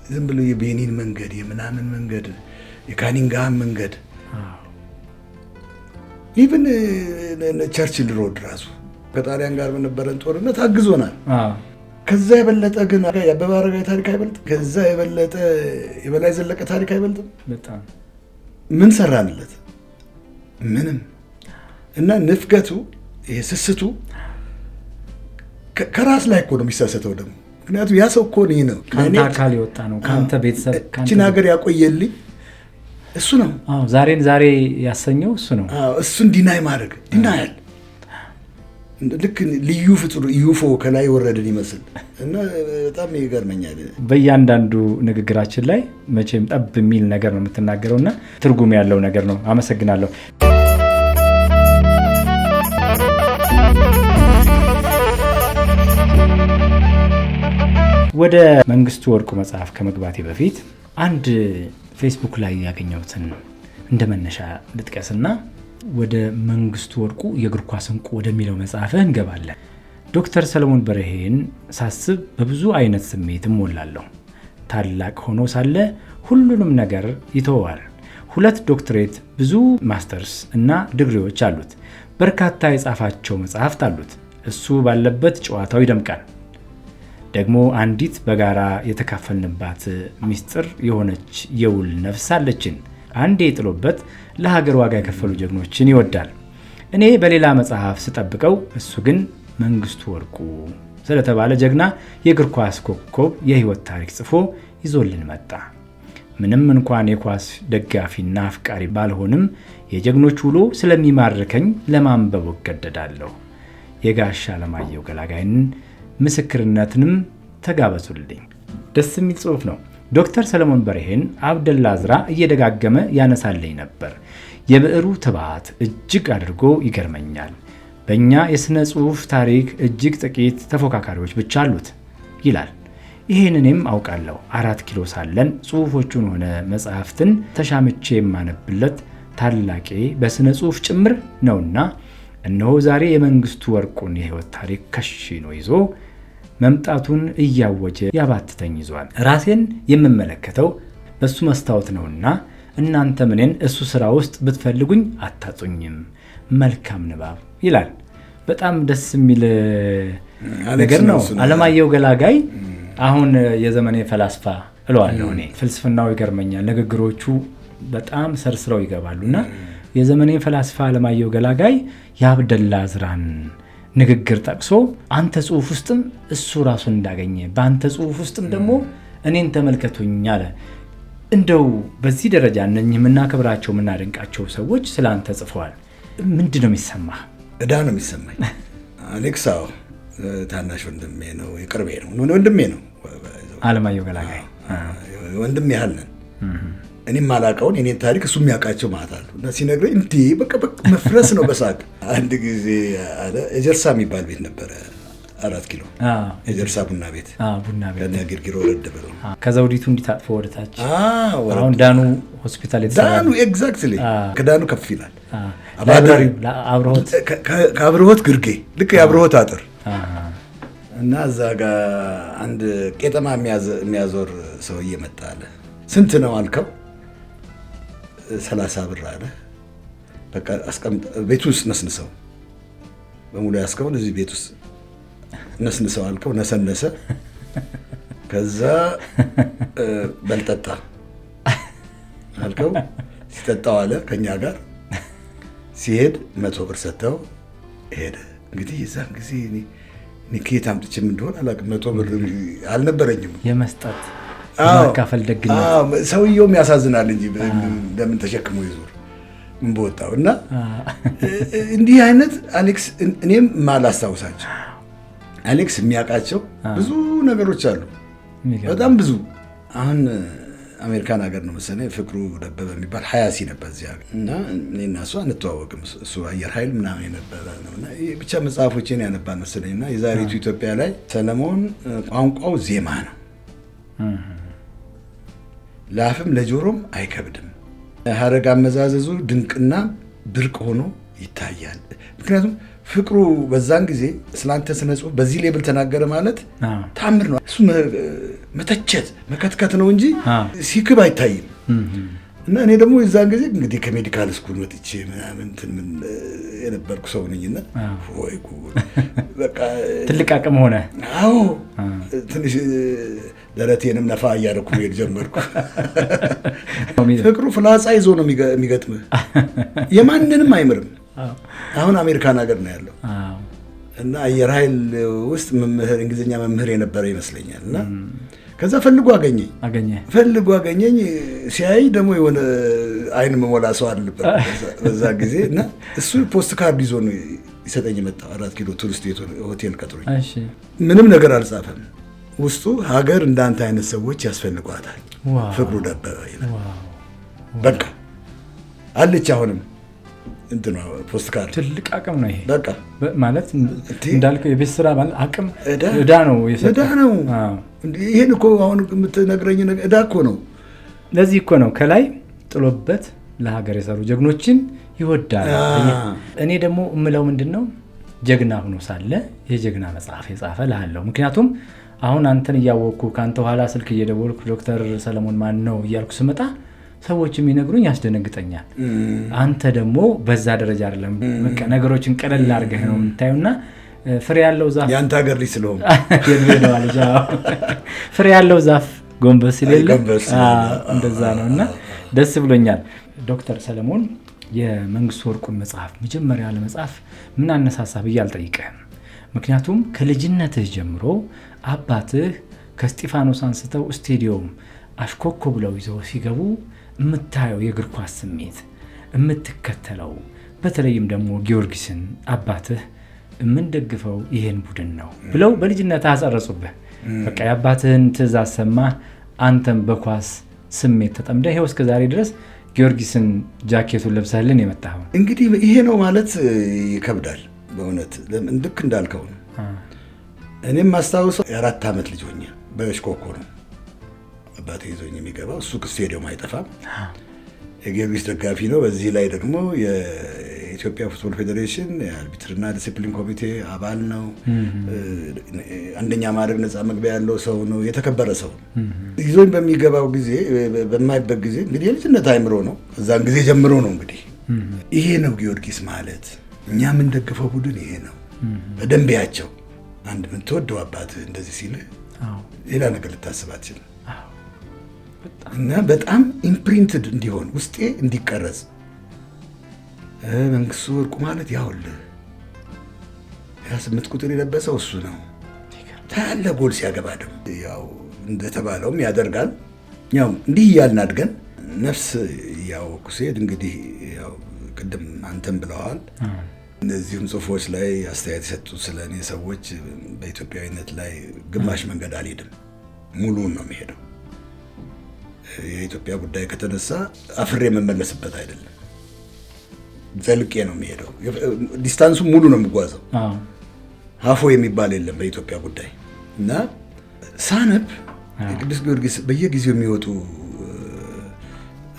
ዝም ብሎ የቤኒን መንገድ የምናምን መንገድ የካኒንግሃም መንገድ ኢቭን ቸርችል ሮድ ራሱ ከጣሊያን ጋር በነበረን ጦርነት አግዞናል። ከዛ የበለጠ ግን የአበበ አረጋይ ታሪክ አይበልጥም? ከዛ የበለጠ የበላይ ዘለቀ ታሪክ አይበልጥም? በጣም ምን ሰራንለት? ምንም። እና ንፍገቱ ይሄ ስስቱ ከራስ ላይ እኮ ነው የሚሳሰተው ደግሞ። ምክንያቱም ያ ሰው እኮ ነው ከአንተ አካል የወጣ ነው፣ ከአንተ ቤተሰብ እችን ሀገር ያቆየልኝ እሱ ነው። ዛሬን ዛሬ ያሰኘው እሱ ነው። እሱን ዲናይ ማድረግ ዲናያል ልክ ልዩ ፍጡር ዩፎ ከላይ ወረድን ይመስል እና በጣም ይገርመኛል። በእያንዳንዱ ንግግራችን ላይ መቼም ጠብ የሚል ነገር ነው የምትናገረውና ትርጉም ያለው ነገር ነው። አመሰግናለሁ። ወደ መንግስቱ ወርቁ መጽሐፍ ከመግባቴ በፊት አንድ ፌስቡክ ላይ ያገኘሁትን እንደ መነሻ ልጥቀስና ወደ መንግስቱ ወርቁ የእግር ኳስ እንቁ ወደሚለው መጽሐፍህ እንገባለን። ዶክተር ሰለሞን በርሄን ሳስብ በብዙ አይነት ስሜት እሞላለሁ። ታላቅ ሆኖ ሳለ ሁሉንም ነገር ይተወዋል። 2 ዶክትሬት፣ ብዙ ማስተርስ እና ዲግሪዎች አሉት። በርካታ የጻፋቸው መጽሐፍት አሉት። እሱ ባለበት ጨዋታው ይደምቃል። ደግሞ አንዲት በጋራ የተካፈልንባት ሚስጥር የሆነች የውል ነፍስ አለችን። አንዴ ጥሎበት ለሀገር ዋጋ የከፈሉ ጀግኖችን ይወዳል። እኔ በሌላ መጽሐፍ ስጠብቀው፣ እሱ ግን መንግስቱ ወርቁ ስለተባለ ጀግና የእግር ኳስ ኮከብ የህይወት ታሪክ ጽፎ ይዞልን መጣ። ምንም እንኳን የኳስ ደጋፊና አፍቃሪ ባልሆንም የጀግኖች ውሎ ስለሚማርከኝ ለማንበብ እገደዳለሁ። የጋሽ አለማየሁ ገላጋይን ምስክርነትንም ተጋበዙልኝ። ደስ የሚል ጽሑፍ ነው። ዶክተር ሰለሞን በርሄን አብደላ ዝራ እየደጋገመ ያነሳልኝ ነበር። የብዕሩ ትባት እጅግ አድርጎ ይገርመኛል። በእኛ የሥነ ጽሑፍ ታሪክ እጅግ ጥቂት ተፎካካሪዎች ብቻ አሉት ይላል። ይህን እኔም አውቃለሁ። 4 ኪሎ ሳለን ጽሑፎቹን ሆነ መጽሐፍትን ተሻምቼ የማነብለት ታላቄ በሥነ ጽሑፍ ጭምር ነውና እነሆ ዛሬ የመንግስቱ ወርቁን የህይወት ታሪክ ከሽኖ ይዞ መምጣቱን እያወጀ ያባትተኝ ይዟል። ራሴን የምመለከተው በሱ መስታወት ነውና እናንተ ምንን እሱ ስራ ውስጥ ብትፈልጉኝ አታጡኝም። መልካም ንባብ ይላል። በጣም ደስ የሚል ነገር ነው። አለማየሁ ገላጋይ አሁን የዘመኔ ፈላስፋ እለዋለሁ እኔ። ፍልስፍናው ይገርመኛል። ንግግሮቹ በጣም ሰርስረው ይገባሉና የዘመኔ ፈላስፋ አለማየሁ ገላጋይ የአብደላ ዝራን ንግግር ጠቅሶ አንተ ጽሑፍ ውስጥም እሱ ራሱን እንዳገኘ በአንተ ጽሑፍ ውስጥም ደግሞ እኔን ተመልከቱኝ አለ። እንደው በዚህ ደረጃ እነኚህ የምናከብራቸው የምናደንቃቸው ሰዎች ስለ አንተ ጽፈዋል። ምንድን ነው የሚሰማህ? እዳ ነው የሚሰማኝ። አሌክሳው ታናሽ ወንድሜ ነው፣ የቅርቤ ነው፣ ወንድሜ ነው። አለማየሁ ገላጋይ ወንድም ያህል ነን። እኔም ማላውቀውን የኔን ታሪክ እሱ የሚያውቃቸው ማለት አሉ እና ሲነግረኝ እንዲህ በቃ መፍረስ ነው በሳቅ። አንድ ጊዜ አለ የጀርሳ የሚባል ቤት ነበረ 4 ኪሎ የጀርሳ ቡና ቤት ከነ ግርግሮ ወረድ ብለው ከዘውዲቱ እንዲታጥፎ ወደታች አሁን ዳኑ ሆስፒታል የተሰራ ዳኑ ኤግዛክትሊ ከዳኑ ከፍ ይላል። ከአብርሆት ግርጌ ልክ የአብርሆት አጥር እና እዛ ጋር አንድ ቄጠማ የሚያዞር ሰውዬ መጣ አለ። ስንት ነው አልከው? 30 ብር አለ። በቃ አስቀምጥ፣ ቤት ውስጥ ነስንሰው፣ በሙሉ ያስከውን እዚህ ቤት ውስጥ ነስንሰው አልከው። ነሰነሰ። ከዛ በልጠጣ አልከው። ሲጠጣው አለ ከኛ ጋር ሲሄድ 100 ብር ሰጥተው ሄደ። እንግዲህ የዛን ጊዜ እኔ ከየት አምጥቼም እንደሆነ አላውቅም። 100 ብር አልነበረኝም የመስጠት ማካፈል ደግነት። ሰውየውም ያሳዝናል እንጂ ለምን ተሸክሞ ይዞር ምን በወጣው እና እንዲህ አይነት አሌክስ እኔም ማላስታውሳቸው አሌክስ የሚያውቃቸው ብዙ ነገሮች አሉ፣ በጣም ብዙ። አሁን አሜሪካን ሀገር ነው መሰለኝ ፍቅሩ ደበበ የሚባል ሀያሲ ነበር እዚያ እና እኔና እሱ አንተዋወቅም። እሱ አየር ኃይል ምናምን የነበረ ነውና ብቻ መጽሐፎችን ያነባል መሰለኝና የዛሬቱ ኢትዮጵያ ላይ ሰለሞን ቋንቋው ዜማ ነው፣ ለአፍም ለጆሮም አይከብድም። ሀረግ አመዛዘዙ ድንቅና ብርቅ ሆኖ ይታያል። ምክንያቱም ፍቅሩ በዛን ጊዜ ስላንተ ስነ ጽሁፍ በዚህ ሌብል ተናገረ ማለት ታምር ነው። እሱ መተቸት መከትከት ነው እንጂ ሲክብ አይታይም። እና እኔ ደግሞ የዛን ጊዜ እንግዲህ ከሜዲካል ስኩል ወጥቼ ምናምን ምን የነበርኩ ሰው ነኝና ወይ ጉድ በቃ ትልቅ አቅም ሆነ። አዎ ትንሽ ደረቴንም ነፋ እያደረኩ ሄድ ጀመርኩ። ፍቅሩ ፍላጻ ይዞ ነው የሚገጥምህ፣ የማንንም አይምርም። አሁን አሜሪካን ሀገር ነው ያለው እና አየር ኃይል ውስጥ መምህር እንግሊዝኛ መምህር የነበረ ይመስለኛል እና ከዛ ፈልጎ አገኘኝ። ሲያይ ደግሞ የሆነ አይን መሞላ ሰው አለበት በዛ ጊዜ እና እሱ ፖስት ካርድ ይዞ ነው ይሰጠኝ የመጣው 4 ኪሎ ቱሪስት ሆቴል ቀጥሮኝ። ምንም ነገር አልጻፈም ውስጡ። ሀገር እንዳንተ አይነት ሰዎች ያስፈልጓታል ፍቅሩ ደበበ ይላል። በቃ አለች አሁንም እንትና ፖስት ካርድ ትልቅ አቅም ነው ይሄ። በቃ ማለት እንዳልከው የቤት ስራ ማለት አቅም እዳ ነው የሰጠው። ይሄን እኮ አሁን የምትነግረኝ እዳ እኮ ነው። ለዚህ እኮ ነው ከላይ ጥሎበት ለሀገር የሰሩ ጀግኖችን ይወዳል። እኔ ደግሞ እምለው ምንድነው ጀግና ሆኖ ሳለ የጀግና መጽሐፍ የጻፈ ላለው። ምክንያቱም አሁን አንተን እያወቅኩ ካንተ ኋላ ስልክ እየደወልኩ ዶክተር ሰለሞን ማን ነው እያልኩ ስመጣ ሰዎች የሚነግሩኝ ያስደነግጠኛል። አንተ ደግሞ በዛ ደረጃ አይደለም። በቃ ነገሮችን ቀለል አድርገህ ነው የምታየውና ፍሬ ያለው ዛፍ ያንተ ሀገር ልጅ ስለሆነ ፍሬ ያለው ዛፍ ጎንበስ ይላል። እንደዛ ነውና ደስ ብሎኛል። ዶክተር ሰለሞን የመንግስቱ ወርቁን መጽሐፍ መጀመሪያ ለመጽሐፍ ምን አነሳሳ ብዬ አልጠይቅህም። ምክንያቱም ከልጅነትህ ጀምሮ አባትህ ከስጢፋኖስ አንስተው ስቴዲዮም አሽኮኮ ብለው ይዘው ሲገቡ የምታየው የእግር ኳስ ስሜት የምትከተለው በተለይም ደግሞ ጊዮርጊስን አባትህ የምንደግፈው ይሄን ቡድን ነው ብለው በልጅነት አጸረጹብህ። በቃ የአባትህን ትእዛዝ ሰማህ። አንተም በኳስ ስሜት ተጠምደህ ይኸው እስከ ዛሬ ድረስ ጊዮርጊስን ጃኬቱን ለብሰህልን የመጣኸው። እንግዲህ ይሄ ነው ማለት ይከብዳል በእውነት ልክ እንዳልከው ነው። እኔም ማስታወሰው የ4 ዓመት ልጅ ሆኜ በሽኮኮ ነው አባቴ ይዞኝ የሚገባው። እሱ ስቴዲየም አይጠፋም። የጊዮርጊስ ደጋፊ ነው። በዚህ ላይ ደግሞ የኢትዮጵያ ፉትቦል ፌዴሬሽን የአርቢትርና ዲሲፕሊን ኮሚቴ አባል ነው። አንደኛ ማዕረግ ነፃ መግቢያ ያለው ሰው ነው። የተከበረ ሰው ይዞኝ በሚገባው ጊዜ በማይበት ጊዜ እንግዲህ የልጅነት አይምሮ ነው። እዛን ጊዜ ጀምሮ ነው እንግዲህ ይሄ ነው ጊዮርጊስ ማለት፣ እኛ የምንደግፈው ቡድን ይሄ ነው። በደንቢያቸው አንድ የምትወደው አባት እንደዚህ ሲል ሌላ ነገር ልታስብ አትችልም። እና በጣም ኢምፕሪንትድ እንዲሆን ውስጤ እንዲቀረጽ መንግስቱ ወርቁ ማለት ያውልህ 28 ቁጥር የለበሰው እሱ ነው። ታያለህ ጎል ሲያገባ ደግሞ ያው እንደተባለውም ያደርጋል። ያው እንዲህ እያልን አድገን ነፍስ ያወኩ ሲሄድ እንግዲህ ያው ቅድም አንተም ብለዋል። እነዚህም ጽሁፎች ላይ አስተያየት የሰጡት ስለኔ ሰዎች በኢትዮጵያዊነት ላይ ግማሽ መንገድ አልሄድም፣ ሙሉውን ነው የሚሄደው። የኢትዮጵያ ጉዳይ ከተነሳ አፍሬ የምመለስበት አይደለም፣ ዘልቄ ነው የሚሄደው። ዲስታንሱ ሙሉ ነው የምጓዘው። ሀፎ የሚባል የለም በኢትዮጵያ ጉዳይ። እና ሳነብ የቅዱስ ጊዮርጊስ በየጊዜው የሚወጡ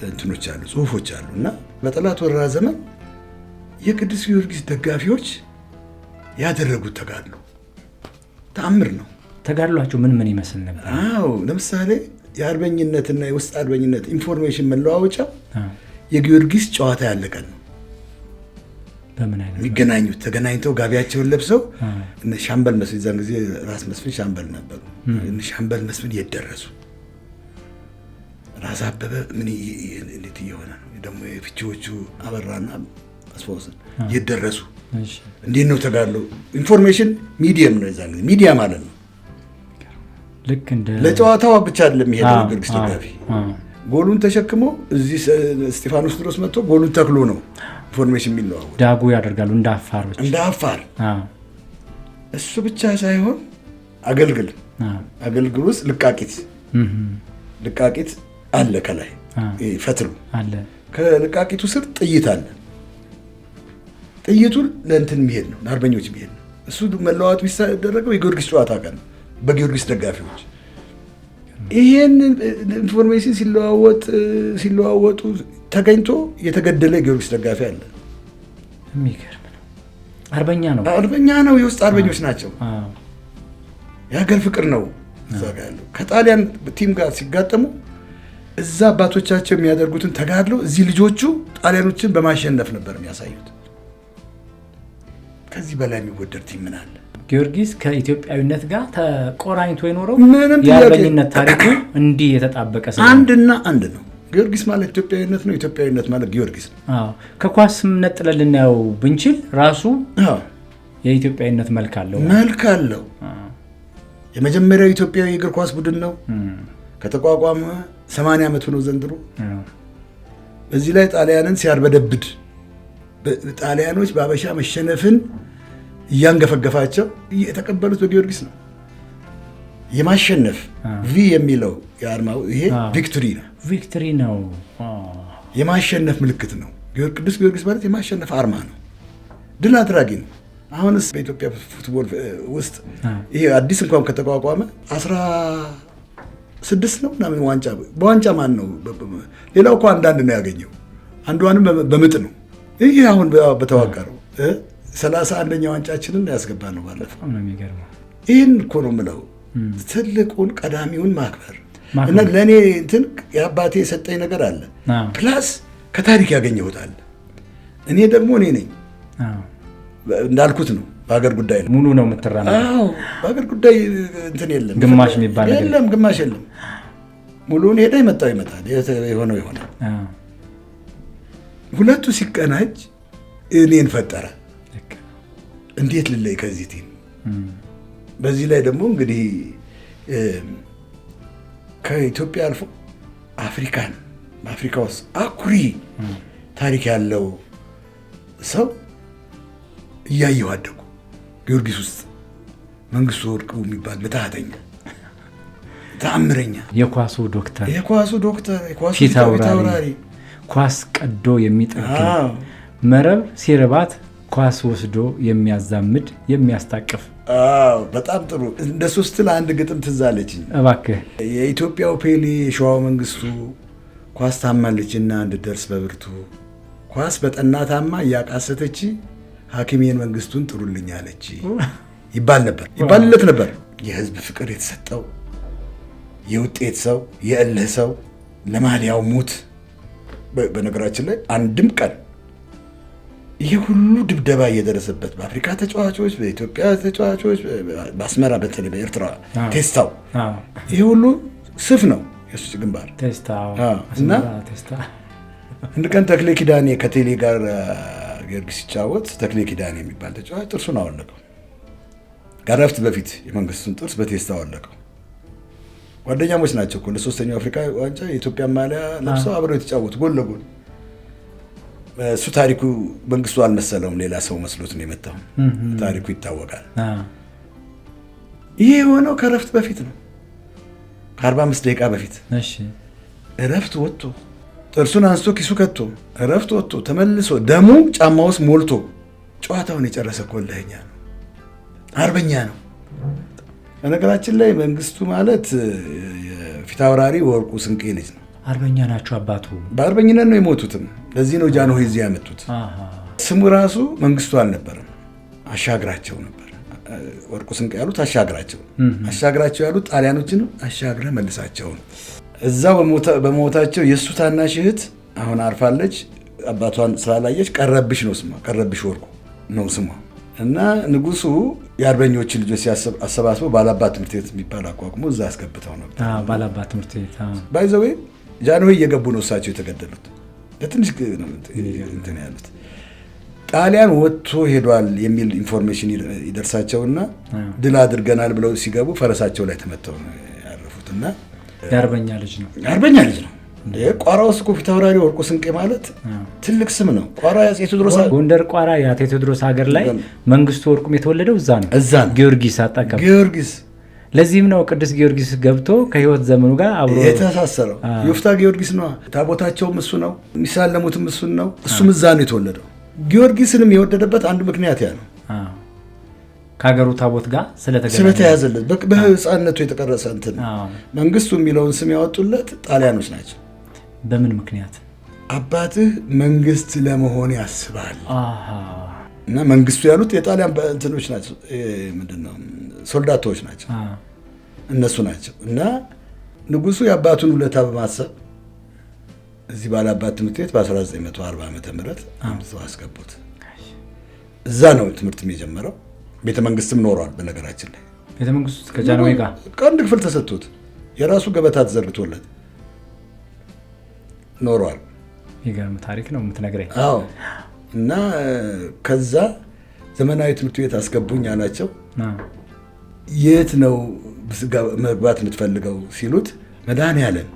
እንትኖች አሉ፣ ጽሁፎች አሉ። እና በጠላት ወረራ ዘመን የቅዱስ ጊዮርጊስ ደጋፊዎች ያደረጉት ተጋድሎ ተአምር ነው። ተጋድሏቸው ምን ምን ይመስል ነበር? አዎ ለምሳሌ የአርበኝነትና የውስጥ አርበኝነት ኢንፎርሜሽን መለዋወጫ የጊዮርጊስ ጨዋታ ያለቀን ነው። በምን አይነት የሚገናኙት ተገናኝተው ጋቢያቸውን ለብሰው እነ ሻምበል መስፍን ዛን ጊዜ ራስ መስፍን ሻምበል ነበሩ። እነ ሻምበል መስፍን የደረሱ ራስ አበበ ምን እንዴት እየሆነ ነው ደግሞ የፍቺዎቹ አበራና አስፎስን የደረሱ እንዴት ነው ተጋድሎ? ኢንፎርሜሽን ሚዲየም ነው ዛን ጊዜ ሚዲያ ማለት ነው። ልክ እንደ ለጨዋታው ብቻ አይደለም የሚሄደው ጊዮርጊስ ደጋፊ ጎሉን ተሸክሞ እዚህ ስጢፋኖስ ድረስ መጥቶ ጎሉን ተክሎ ነው ኢንፎርሜሽን የሚለዋወጥ። ዳጉ ያደርጋሉ እንደ አፋሮች እንደ አፋር። እሱ ብቻ ሳይሆን አገልግል ውስጥ ልቃቂት አለ፣ ከላይ ፈትሉ አለ፣ ከልቃቂቱ ስር ጥይት አለ። ጥይቱን ለእንትን የሚሄድ ነው ለአርበኞች የሚሄድ ነው። እሱ መለዋወጥ የሚደረገው የጊዮርጊስ ጨዋታ ቀን ነው በጊዮርጊስ ደጋፊዎች። ይሄን ኢንፎርሜሽን ሲለዋወጡ ተገኝቶ የተገደለ ጊዮርጊስ ደጋፊ አለ። የሚገርም ነው። አርበኛ ነው። የውስጥ አርበኞች ናቸው። የሀገር ፍቅር ነው። እዛ ጋር ያለው ከጣሊያን ቲም ጋር ሲጋጠሙ እዛ አባቶቻቸው የሚያደርጉትን ተጋድሎ እዚህ ልጆቹ ጣሊያኖችን በማሸነፍ ነበር የሚያሳዩት። ከዚህ በላይ የሚወደድ ቲም ምን አለ? ጊዮርጊስ ከኢትዮጵያዊነት ጋር ተቆራኝቶ የኖረው የአርበኝነት ታሪኩ እንዲህ የተጣበቀ አንድና አንድ ነው። ጊዮርጊስ ማለት ኢትዮጵያዊነት ነው። ኢትዮጵያዊነት ማለት ጊዮርጊስ ነው። ከኳስም ነጥለን ልናየው ብንችል ራሱ የኢትዮጵያዊነት መልክ አለው። የመጀመሪያው ኢትዮጵያዊ የእግር ኳስ ቡድን ነው። ከተቋቋመ 80 ዓመት ነው ዘንድሮ። በዚህ ላይ ጣሊያንን ሲያርበደብድ ጣሊያኖች በአበሻ መሸነፍን እያንገፈገፋቸው የተቀበሉት በጊዮርጊስ ነው። የማሸነፍ ቪ የሚለው የአርማው ይሄ ቪክቶሪ ነው። የማሸነፍ ምልክት ነው። ቅዱስ ጊዮርጊስ ማለት የማሸነፍ አርማ ነው። ድል አድራጊ ነው። አሁንስ በኢትዮጵያ ፉትቦል ውስጥ ይሄ አዲስ እንኳን ከተቋቋመ 16 ነው ምናምን ዋንጫ በዋንጫ ማን ነው? ሌላው እኮ አንዳንድ ነው ያገኘው። አንዷንም በምጥ ነው። ይሄ አሁን በተዋቀረው 31ኛ ዋንጫችንን ያስገባ ነው ባለፈው። ይህን እኮ ነው የምለው ትልቁን ቀዳሚውን ማክበር እና ለእኔ እንትን የአባቴ የሰጠኝ ነገር አለ ፕላስ ከታሪክ ያገኘሁት አለ። እኔ ደግሞ እኔ ነኝ እንዳልኩት ነው። በሀገር ጉዳይ ነው ሙሉ ነው የምትራመደው። በሀገር ጉዳይ እንትን የለም፣ ግማሽ የሚባል የለም፣ ግማሽ የለም። ሙሉውን ሄደ የመጣው ይመጣል፣ የሆነው ይሆናል። ሁለቱ ሲቀናጅ እኔን ፈጠረ። እንዴት ልለይ ከዚህ ቲም? በዚህ ላይ ደግሞ እንግዲህ ከኢትዮጵያ አልፎ አፍሪካን በአፍሪካ ውስጥ አኩሪ ታሪክ ያለው ሰው እያየሁ አደጉ። ጊዮርጊስ ውስጥ መንግስቱ ወርቁ የሚባል ምትሃተኛ ተአምረኛ የኳሱ ዶክተር የኳሱ ፊት አውራሪ ኳስ ቀዶ የሚጠግን መረብ ሲርባት ኳስ ወስዶ የሚያዛምድ የሚያስታቅፍ። በጣም ጥሩ። እንደ ሶስት ለአንድ ግጥም ትዝ አለችኝ እባክህ። የኢትዮጵያው ፔሌ የሸዋው መንግስቱ ኳስ ታማለችና እንድደርስ በብርቱ ኳስ በጠና ታማ እያቃሰተች ሐኪሜን መንግስቱን ጥሩልኝ አለች ይባልለት ነበር። የህዝብ ፍቅር የተሰጠው የውጤት ሰው የእልህ ሰው ለማሊያው ሙት። በነገራችን ላይ አንድም ቀን ይሄ ሁሉ ድብደባ እየደረሰበት በአፍሪካ ተጫዋቾች፣ በኢትዮጵያ ተጫዋቾች፣ በአስመራ በተለይ በኤርትራ ቴስታው ይሄ ሁሉ ስፍ ነው የሱ ግንባር እና አንድ ቀን ተክሌ ኪዳኔ ከቴሌ ጋር ጊዮርጊስ ሲጫወት ተክሌ ኪዳኔ የሚባል ተጫዋች ጥርሱን አወለቀው። ከረፍት በፊት የመንግስቱን ጥርስ በቴስታ አወለቀው። ጓደኛሞች ናቸው እኮ ለሶስተኛው አፍሪካ ዋንጫ የኢትዮጵያ ማሊያ ለብሰው አብረው የተጫወቱ ጎን ለጎን። እሱ ታሪኩ መንግስቱ አልመሰለውም፣ ሌላ ሰው መስሎት ነው የመጣው። ታሪኩ ይታወቃል። ይሄ የሆነው ከረፍት በፊት ነው፣ ከ45 ደቂቃ በፊት። እረፍት ወጥቶ ጥርሱን አንስቶ ኪሱ ከቶ እረፍት ወጥቶ ተመልሶ ደሙ ጫማ ውስጥ ሞልቶ ጨዋታውን የጨረሰ ኮለኛ ነው፣ አርበኛ ነው። በነገራችን ላይ መንግስቱ ማለት የፊት አውራሪ ወርቁ ስንቄ ልጅ ነው። አርበኛ ናቸው አባቱ። በአርበኝነት ነው የሞቱትም። ለዚህ ነው ጃንሆይ እዚህ ያመጡት። ስሙ ራሱ መንግስቱ አልነበረም፣ አሻግራቸው ነበር። ወርቁ ስንቄ ያሉት አሻግራቸው ያሉት ጣሊያኖችን አሻግረ መልሳቸው ነው። እዛው በሞታቸው የእሱ ታናሽ እህት አሁን አርፋለች። አባቷን ስላላየች ቀረብሽ ነው ስሟ፣ ቀረብሽ ወርቁ ነው ስሟ። እና ንጉሱ የአርበኞችን ልጆች አሰባስበው ባላባት ትምህርት ቤት የሚባል አቋቁሞ እዛ አስገብተው ነበር። ባላባት ትምህርት ቤት ባይዘዌ ጃንሆይ እየገቡ ነው እሳቸው የተገደሉት። ለትንሽ እንትን ያሉት ጣሊያን ወጥቶ ሄዷል የሚል ኢንፎርሜሽን ይደርሳቸውና ድል አድርገናል ብለው ሲገቡ ፈረሳቸው ላይ ተመተው ነው ያረፉት። እና የአርበኛ ልጅ ነው። ቋራ ውስጥ እኮ ፊት አውራሪ ወርቁ ስንቄ ማለት ትልቅ ስም ነው። ቋራ የአፄ ቴዎድሮስ ጎንደር ቋራ የአፄ ቴዎድሮስ ሀገር ላይ መንግስቱ ወርቁም የተወለደው እዛ ነው። ጊዮርጊስ አጠገብ ጊዮርጊስ። ለዚህም ነው ቅዱስ ጊዮርጊስ ገብቶ ከህይወት ዘመኑ ጋር አብሮ የተሳሰረው። ዮፍታ ጊዮርጊስ ነው። ታቦታቸውም እሱ ነው፣ የሚሳለሙትም እሱን ነው። እሱም እዛ ነው የተወለደው። ጊዮርጊስንም የወደደበት አንዱ ምክንያት ያ ነው። ከሀገሩ ታቦት ጋር ስለተያዘለት በህፃነቱ የተቀረጸ እንትን መንግስቱ የሚለውን ስም ያወጡለት ጣሊያኖች ናቸው። በምን ምክንያት? አባትህ መንግስት ለመሆን ያስባል እና መንግስቱ ያሉት የጣሊያን እንትኖች ናቸው፣ ምንድነው ሶልዳቶች ናቸው፣ እነሱ ናቸው። እና ንጉሱ የአባቱን ውለታ በማሰብ እዚህ ባላባት ትምህርት ቤት በ1940 ዓመተ ምህረት አምጥተው አስገቡት። እዛ ነው ትምህርት የጀመረው። ቤተ መንግስትም ኖሯል። በነገራችን ላይ ቤተ መንግስቱ ከጃንሆይ ጋር ቀንድ ክፍል ተሰጥቶት የራሱ ገበታ ተዘርግቶለት ኖሯል። ይገርም ታሪክ ነው የምትነግረኝ። አዎ። እና ከዛ ዘመናዊ ትምህርት ቤት አስገቡኝ አላቸው። የት ነው መግባት የምትፈልገው ሲሉት መድኃኔዓለም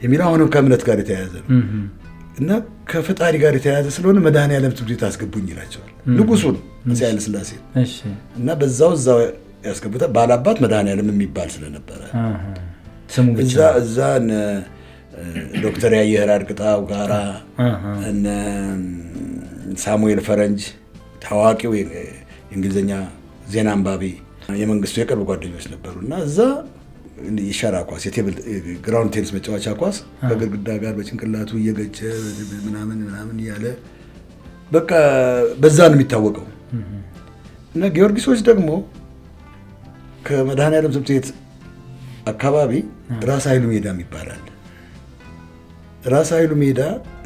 የሚለው አሁንም ከእምነት ጋር የተያያዘ ነው እና ከፈጣሪ ጋር የተያያዘ ስለሆነ መድኃኔዓለም ትምህርት ቤት አስገቡኝ ይላቸዋል። ንጉሱን አፄ ኃይለ ሥላሴ እና እዛው ያስገቡታል። ባላባት መድኃኔዓለም የሚባል ስለነበረ እዛ ዶክተር ያየህራድ ቅጣው ጋራ እነ ሳሙኤል ፈረንጅ ታዋቂው የእንግሊዝኛ ዜና አንባቢ የመንግስቱ የቅርብ ጓደኞች ነበሩ እና እዛ የሸራ ኳስ ግራውንድ ቴኒስ መጫወቻ ኳስ ከግድግዳ ጋር በጭንቅላቱ እየገጨ ምናምን እያለ በቃ በዛ ነው የሚታወቀው። እና ጊዮርጊሶች ደግሞ ከመድኃኔዓለም ትምህርት ቤት አካባቢ ራስ ኃይሉ ሜዳ ይባላል። ራስ ኃይሉ ሜዳ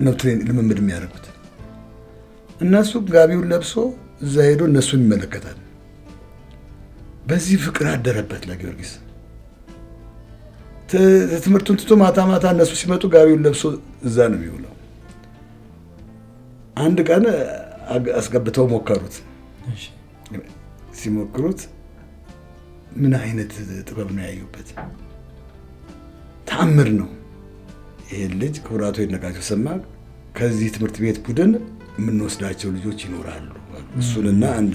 ነው ልምምድ የሚያደርጉት። እነሱ ጋቢውን ለብሶ እዛ ሄዶ እነሱን ይመለከታል። በዚህ ፍቅር አደረበት ለጊዮርጊስ። ትምህርቱን ትቶ ማታ እነሱ ሲመጡ ጋቢውን ለብሶ እዛ ነው የሚውለው። አንድ ቀን አስገብተው ሞከሩት። ሲሞክሩት ምን አይነት ጥበብ ነው ያዩበት! ተአምር ነው። ይሄን ልጅ ክቡራቱ ይድነቃቸው ሰማ ከዚህ ትምህርት ቤት ቡድን የምንወስዳቸው ልጆች ይኖራሉ። እሱንና አንድ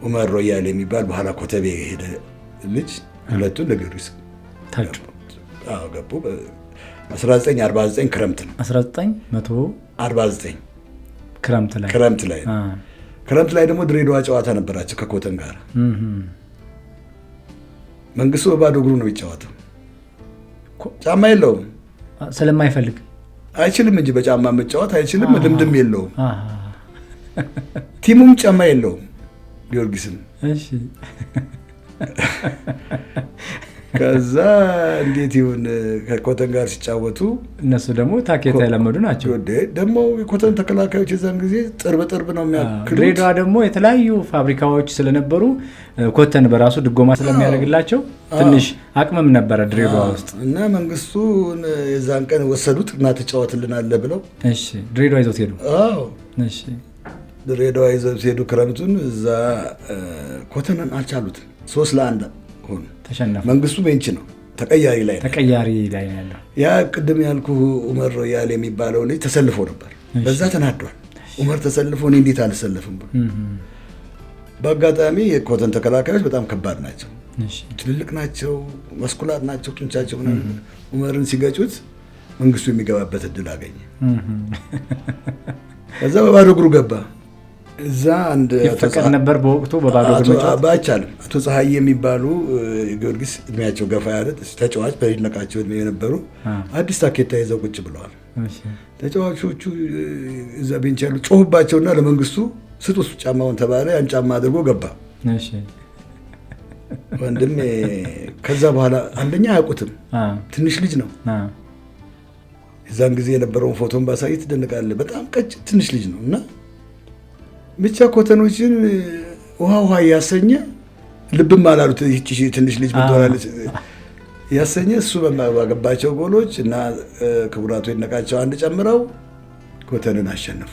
ኡመር ሮያል የሚባል በኋላ ኮተቤ የሄደ ልጅ ሁለቱን ለጊዮርጊስ ገቡ። 1949 ክረምት ነው። 1949 ክረምት ላይ ደግሞ ድሬዳዋ ጨዋታ ነበራቸው ከኮተን ጋር። መንግስቱ በባዶ እግሩ ነው የሚጫወተው። ጫማ የለውም ስለማይፈልግ አይችልም እንጂ በጫማ መጫወት አይችልም። ልምድም የለውም። ቲሙም ጫማ የለውም ጊዮርጊስም። ከዛ እንዴት ይሁን ከኮተን ጋር ሲጫወቱ እነሱ ደግሞ ታኬታ የለመዱ ናቸው። ደግሞ የኮተን ተከላካዮች የዛን ጊዜ ጥርብ ነው የሚያክሉት። ድሬዳዋ ደግሞ የተለያዩ ፋብሪካዎች ስለነበሩ ኮተን በራሱ ድጎማ ስለሚያደርግላቸው ትንሽ አቅምም ነበረ ድሬዳዋ ውስጥ እና መንግስቱ የዛን ቀን ወሰዱት እና ተጫወትልናለህ ብለው ድሬዳዋ ይዘውት ሄዱ። ድሬዳዋ ይዘውት ሄዱ። ክረምቱን እዛ ኮተንን አልቻሉትም። 3-1 ሆኑ። ተሸነፉ። መንግስቱ ቤንች ነው ተቀያሪ ላይ ነው ያለው። ያ ቅድም ያልኩ ኡመር ሮያል የሚባለው ልጅ ተሰልፎ ነበር። በዛ ተናዷል። ኡመር ተሰልፎ እኔ እንዴት አልሰለፍም ብሎ። በአጋጣሚ የኮተን ተከላካዮች በጣም ከባድ ናቸው። ትልልቅ ናቸው፣ መስኩላት ናቸው፣ ጡንቻቸው ምናምን። ኡመርን ሲገጩት መንግስቱ የሚገባበት እድል አገኘ። ከዛ በባዶ እግሩ ገባ። እዛ አንድ ይፈቀድ ነበር በወቅቱ በባዶ እግሩ መጫወት አይቻልም። አቶ ፀሐይ የሚባሉ ጊዮርጊስ እድሜያቸው ገፋ ያለ ተጫዋች በይድነቃቸው እድሜ የነበሩ አዲስ ታኬታ ይዘው ቁጭ ብለዋል። ተጫዋቾቹ እዛ ቤንች ያሉ ጮሁባቸውና ለመንግስቱ ስጡት ጫማውን ተባለ። ያን ጫማ አድርጎ ገባ። ወንድሜ ከዛ በኋላ አንደኛ አያውቁትም፣ ትንሽ ልጅ ነው። የዛን ጊዜ የነበረውን ፎቶን ባሳይ ትደነቃለህ። በጣም ትንሽ ልጅ ነው እና ብቻ ኮተኖችን ውሃ እያሰኘ ልብም አላሉት። ይህቺ ትንሽ ልጅ ብትሆናለች ያሰኘ እሱ ባገባቸው ጎሎች እና ክቡራቱ ይድነቃቸው አንድ ጨምረው ኮተንን አሸነፉ።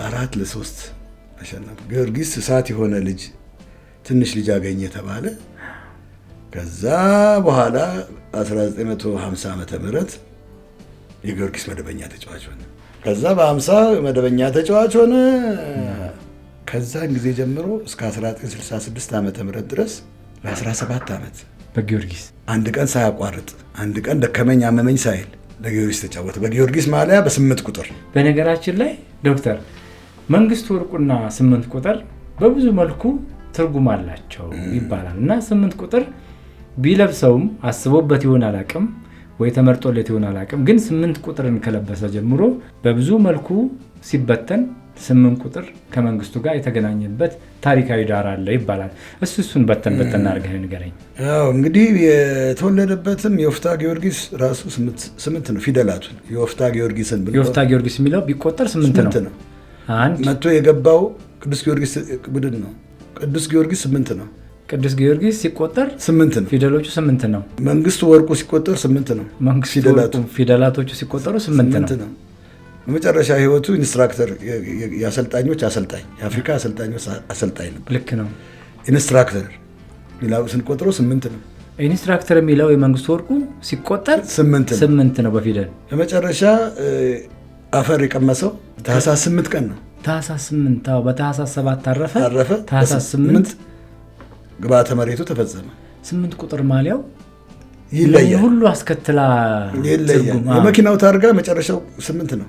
4-3 አሸነፉ። ጊዮርጊስ እሳት የሆነ ልጅ ትንሽ ልጅ አገኘ ተባለ። ከዛ በኋላ 1950 ዓመተ ምህረት የጊዮርጊስ መደበኛ ተጫዋች ሆነ። ከዛ በ50 መደበኛ ተጫዋች ሆነ። ከዛን ጊዜ ጀምሮ እስከ 1966 ዓመተ ምህረት ድረስ ለ17 ዓመት በጊዮርጊስ አንድ ቀን ሳያቋርጥ አንድ ቀን ደከመኝ አመመኝ ሳይል ለጊዮርጊስ ተጫወተ። በጊዮርጊስ ማሊያ በ8 ቁጥር። በነገራችን ላይ ዶክተር መንግስቱ ወርቁና 8 ቁጥር በብዙ መልኩ ትርጉም አላቸው ይባላል እና 8 ቁጥር ቢለብሰውም አስቦበት ይሆን አላቅም ወይ ተመርጦለት ይሆን አላቅም፣ ግን 8 ቁጥርን ከለበሰ ጀምሮ በብዙ መልኩ ሲበተን 8 ቁጥር ከመንግስቱ ጋር የተገናኘበት ታሪካዊ ዳራ አለ ይባላል። እሱን በተን አድርገህ ንገረኝ። ያው እንግዲህ የተወለደበትም የወፍታ ጊዮርጊስ ራሱ 8 ነው ፊደላቱ። የወፍታ ጊዮርጊስን ብሎ የወፍታ ጊዮርጊስ የሚለው ቢቆጠር 8 ነው። አንድ መጥቶ የገባው ቅዱስ ጊዮርጊስ ቡድን ነው። ቅዱስ ጊዮርጊስ 8 ነው። ቅዱስ ጊዮርጊስ ሲቆጠር 8 ነው። ፊደሎቹ 8 ነው። መንግስቱ ወርቁ ሲቆጠር 8 ነው። ፊደላቶቹ ሲቆጠሩ 8 ነው። በመጨረሻ ህይወቱ ኢንስትራክተር የአሰልጣኞች አሰልጣኝ የአፍሪካ አሰልጣኞች አሰልጣኝ ነበር። ልክ ነው። ኢንስትራክተር ሚላው ስንቆጥረው 8 ነው። ኢንስትራክተር የሚለው የመንግስቱ ወርቁ ሲቆጠር 8 ነው በፊደል። በመጨረሻ አፈር የቀመሰው ታህሳስ 8 ቀን ነው። ታህሳስ 8 አዎ፣ በታህሳስ 7 አረፈ። ታህሳስ 8 ግብዓተ መሬቱ ተፈጸመ። 8 ቁጥር ማሊያው ይለያል። ሁሉ አስከትላ ይለያል። የመኪናው ታርጋ መጨረሻው 8 ነው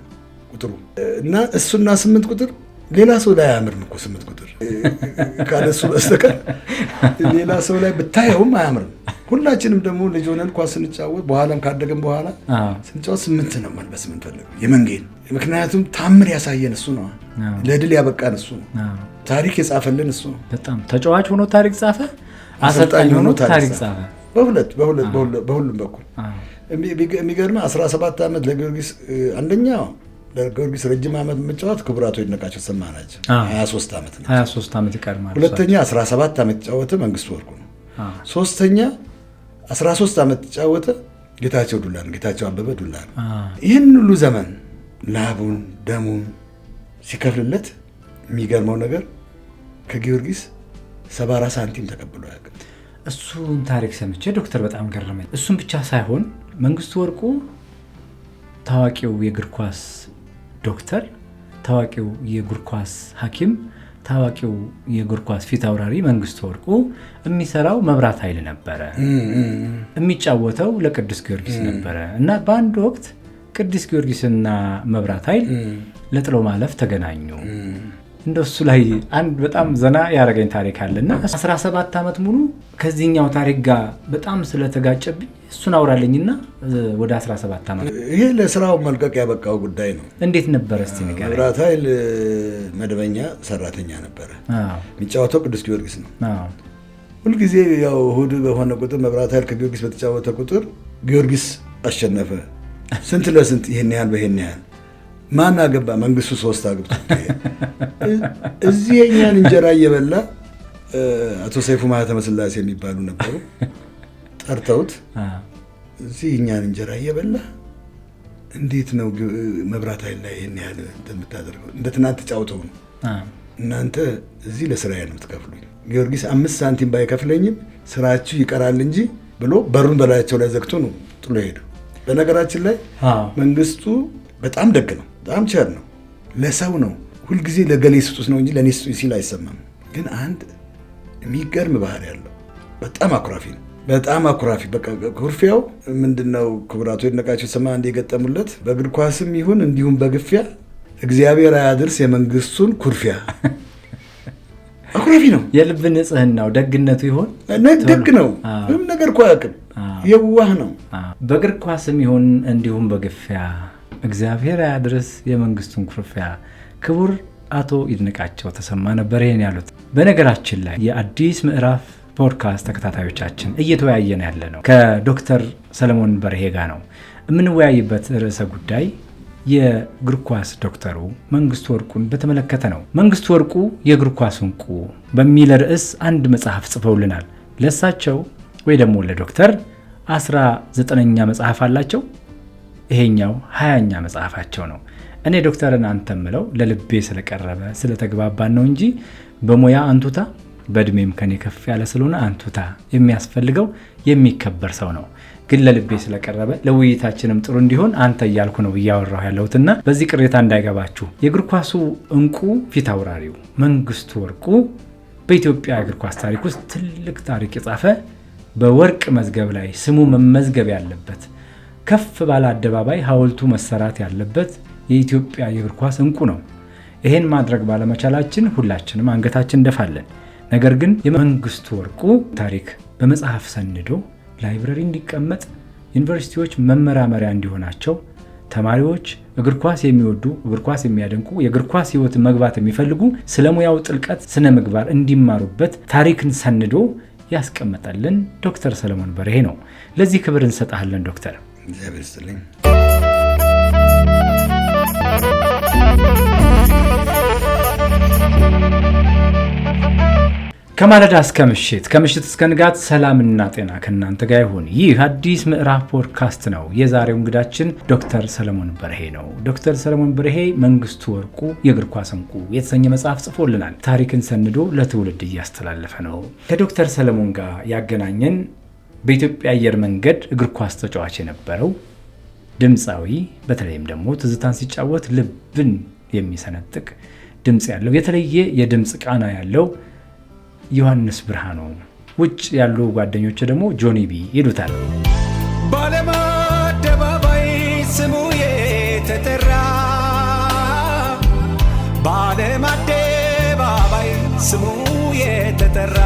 ቁጥሩ እና እሱና 8 ቁጥር ሌላ ሰው ላይ አያምርም እኮ 8 ቁጥር ካለሱ በስተቀር ሌላ ሰው ላይ ብታየውም አያምርም። ሁላችንም ደግሞ ልጅ ሆነን ኳስ ስንጫወት በኋላም ካደገን በኋላ ስንጫወት 8 ነው መልበስ የምንፈልገው የመንጌን። ምክንያቱም ታምር ያሳየን እሱ ነው። ለድል ያበቃን እሱ ነው። ታሪክ የጻፈልን እሱ ነው። በጣም ተጫዋች ሆኖ ታሪክ ጻፈ፣ አሰልጣኝ ሆኖ ታሪክ ጻፈ። በሁሉም በኩል የሚገርምህ 17 ዓመት ለጊዮርጊስ አንደኛው ለጊዮርጊስ ረጅም ዓመት መጫወት ክቡራቶ ይድነቃቸው ተሰማ ናቸው። 23 ዓመት ነው። 23 ዓመት ይቀርማል። ሁለተኛ 17 ዓመት ተጫወተ መንግስቱ ወርቁ ነው። ሶስተኛ 13 ዓመት ተጫወተ ጌታቸው ዱላ ነው። ጌታቸው አበበ ዱላ ነው። ይህን ሁሉ ዘመን ላቡን ደሙን ሲከፍልለት የሚገርመው ነገር ከጊዮርጊስ 74 ሳንቲም ተቀብሎ ያውቃል። እሱን ታሪክ ሰምቼ ዶክተር በጣም ገረመኝ። እሱን ብቻ ሳይሆን መንግስቱ ወርቁ ታዋቂው የእግር ኳስ ዶክተር፣ ታዋቂው የእግር ኳስ ሐኪም፣ ታዋቂው የእግር ኳስ ፊት አውራሪ መንግስቱ ወርቁ የሚሰራው መብራት ኃይል ነበረ። የሚጫወተው ለቅዱስ ጊዮርጊስ ነበረ እና በአንድ ወቅት ቅዱስ ጊዮርጊስና መብራት ኃይል ለጥሎ ማለፍ ተገናኙ። እንደሱ ላይ አንድ በጣም ዘና ያረጋኝ ታሪክ አለና 17 ዓመት ሙሉ ከዚህኛው ታሪክ ጋር በጣም ስለተጋጨብኝ እሱን አውራለኝና ወደ 17 ዓመት ይሄ ለስራው መልቀቅ ያበቃው ጉዳይ ነው። እንዴት ነበር እስቲ ንገረኝ። መብራት ኃይል መደበኛ ሰራተኛ ነበረ። የሚጫወተው ቅዱስ ጊዮርጊስ ነው። ሁልጊዜ ያው እሑድ በሆነ ቁጥር መብራት ኃይል ከጊዮርጊስ በተጫወተ ቁጥር ጊዮርጊስ አሸነፈ። ስንት ለስንት ይሄን ያህል በይሄን ያህል ማን አገባ? መንግስቱ 3 አግብቶ እዚህ የኛን እንጀራ እየበላ አቶ ሰይፉ ማህተመ ስላሴ የሚባሉ ነበሩ። ጠርተውት እዚህ የኛን እንጀራ እየበላ እንዴት ነው መብራት ኃይል ላይ ይሄን ያህል እንደምታደርገው? እንደ ትናንት ተጫውተው ነው እናንተ እዚህ ለስራዬ ነው የምትከፍሉኝ። ጊዮርጊስ 5 ሳንቲም ባይከፍለኝም ስራችሁ ይቀራል እንጂ ብሎ በሩን በላያቸው ላይ ዘግቶ ነው ጥሎ ሄደው። በነገራችን ላይ መንግስቱ በጣም ደግ ነው። በጣም ቸር ነው። ለሰው ነው ሁልጊዜ ለገሌ ስጡት ነው እንጂ ለኔ ስጡኝ ሲል አይሰማም። ግን አንድ የሚገርም ባህሪ ያለው በጣም አኩራፊ ነው። በጣም አኩራፊ በቃ ኩርፊያው ምንድነው? ክቡራቶ ይድነቃቸው ተሰማ አንድ የገጠሙለት በእግር ኳስም ይሁን እንዲሁም በግፊያ እግዚአብሔር አያድርስ የመንግስቱን ኩርፊያ። አኩራፊ ነው። የልብ ንጽህናው ደግነቱ ይሆን? ደግ ነው። ምንም ነገር እኮ አያውቅም። የዋህ ነው። በእግር ኳስም ይሁን እንዲሁም በግፊያ እግዚአብሔር አያድርስ የመንግስቱን ኩርፊያ። ክቡር አቶ ይድነቃቸው ተሰማ ነበር ይሄን ያሉት። በነገራችን ላይ የአዲስ ምዕራፍ ፖድካስት ተከታታዮቻችን እየተወያየን ያለ ነው ከዶክተር ሰለሞን በርሄ ጋር ነው። የምንወያይበት ርዕሰ ጉዳይ የእግር ኳስ ዶክተሩ መንግስቱ ወርቁን በተመለከተ ነው። መንግስቱ ወርቁ የእግር ኳስ እንቁ በሚል ርዕስ አንድ መጽሐፍ ጽፈውልናል። ለሳቸው ወይ ደግሞ ለዶክተር 19ኛ መጽሐፍ አላቸው። ይሄኛው 20ኛ መጽሐፋቸው ነው። እኔ ዶክተርን አንተ ምለው ለልቤ ስለቀረበ ስለተግባባን ነው እንጂ በሙያ አንቱታ በእድሜም ከኔ ከፍ ያለ ስለሆነ አንቱታ የሚያስፈልገው የሚከበር ሰው ነው። ግን ለልቤ ስለቀረበ ለውይይታችንም ጥሩ እንዲሆን አንተ እያልኩ ነው እያወራሁ ያለሁትና በዚህ ቅሬታ እንዳይገባችሁ። የእግር ኳሱ እንቁ ፊት አውራሪው መንግስቱ ወርቁ በኢትዮጵያ እግር ኳስ ታሪክ ውስጥ ትልቅ ታሪክ የጻፈ በወርቅ መዝገብ ላይ ስሙ መመዝገብ ያለበት ከፍ ባለ አደባባይ ሐውልቱ መሰራት ያለበት የኢትዮጵያ የእግር ኳስ እንቁ ነው። ይሄን ማድረግ ባለመቻላችን ሁላችንም አንገታችን እንደፋለን። ነገር ግን የመንግስቱ ወርቁ ታሪክ በመጽሐፍ ሰንዶ ላይብረሪ እንዲቀመጥ፣ ዩኒቨርሲቲዎች መመራመሪያ እንዲሆናቸው፣ ተማሪዎች እግር ኳስ የሚወዱ እግር ኳስ የሚያደንቁ የእግር ኳስ ህይወት መግባት የሚፈልጉ ስለ ሙያው ጥልቀት ስነ ምግባር እንዲማሩበት ታሪክን ሰንዶ ያስቀመጠልን ዶክተር ሰለሞን በርሄ ነው። ለዚህ ክብር እንሰጣለን ዶክተር። እግዚአብሔር ይስጥልኝ። ከማለዳ እስከ ምሽት ከምሽት እስከ ንጋት ሰላምና ጤና ከእናንተ ጋር ይሁን። ይህ አዲስ ምዕራፍ ፖድካስት ነው። የዛሬው እንግዳችን ዶክተር ሰለሞን በርሄ ነው። ዶክተር ሰለሞን በርሄ መንግስቱ ወርቁ የእግር ኳስ እንቁ የተሰኘ መጽሐፍ ጽፎልናል። ታሪክን ሰንዶ ለትውልድ እያስተላለፈ ነው። ከዶክተር ሰለሞን ጋር ያገናኘን በኢትዮጵያ አየር መንገድ እግር ኳስ ተጫዋች የነበረው ድምፃዊ፣ በተለይም ደግሞ ትዝታን ሲጫወት ልብን የሚሰነጥቅ ድምፅ ያለው የተለየ የድምፅ ቃና ያለው ዮሐንስ ብርሃኑ፣ ውጭ ያሉ ጓደኞች ደግሞ ጆኒ ቢ ይሉታል። በዓለም አደባባይ ስሙ የተጠራ፣ በዓለም አደባባይ ስሙ የተጠራ፣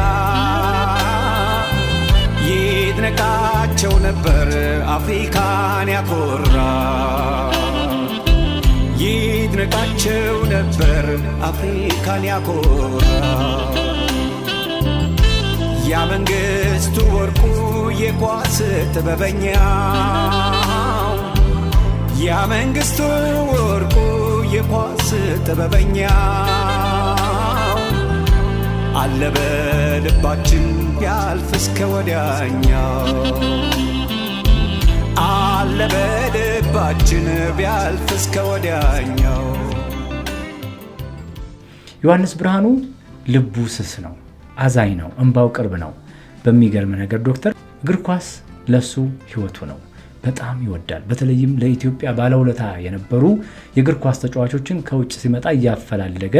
ይድነቃቸው ነበር አፍሪካን ያኮራ፣ ይድነቃቸው ነበር አፍሪካን ያኮራ። ያ መንግስቱ ወርቁ የኳስ ጥበበኛ፣ ያ መንግስቱ ወርቁ የኳስ ጥበበኛ፣ አለ በልባችን ቢያልፍ እስከ ወዲያኛው፣ አለ በልባችን ቢያልፍ እስከ ወዲያኛው። ዮሐንስ ብርሃኑ ልቡ ስስ ነው፣ አዛኝ ነው፣ እንባው ቅርብ ነው። በሚገርም ነገር ዶክተር እግር ኳስ ለሱ ህይወቱ ነው። በጣም ይወዳል። በተለይም ለኢትዮጵያ ባለውለታ የነበሩ የእግር ኳስ ተጫዋቾችን ከውጭ ሲመጣ እያፈላለገ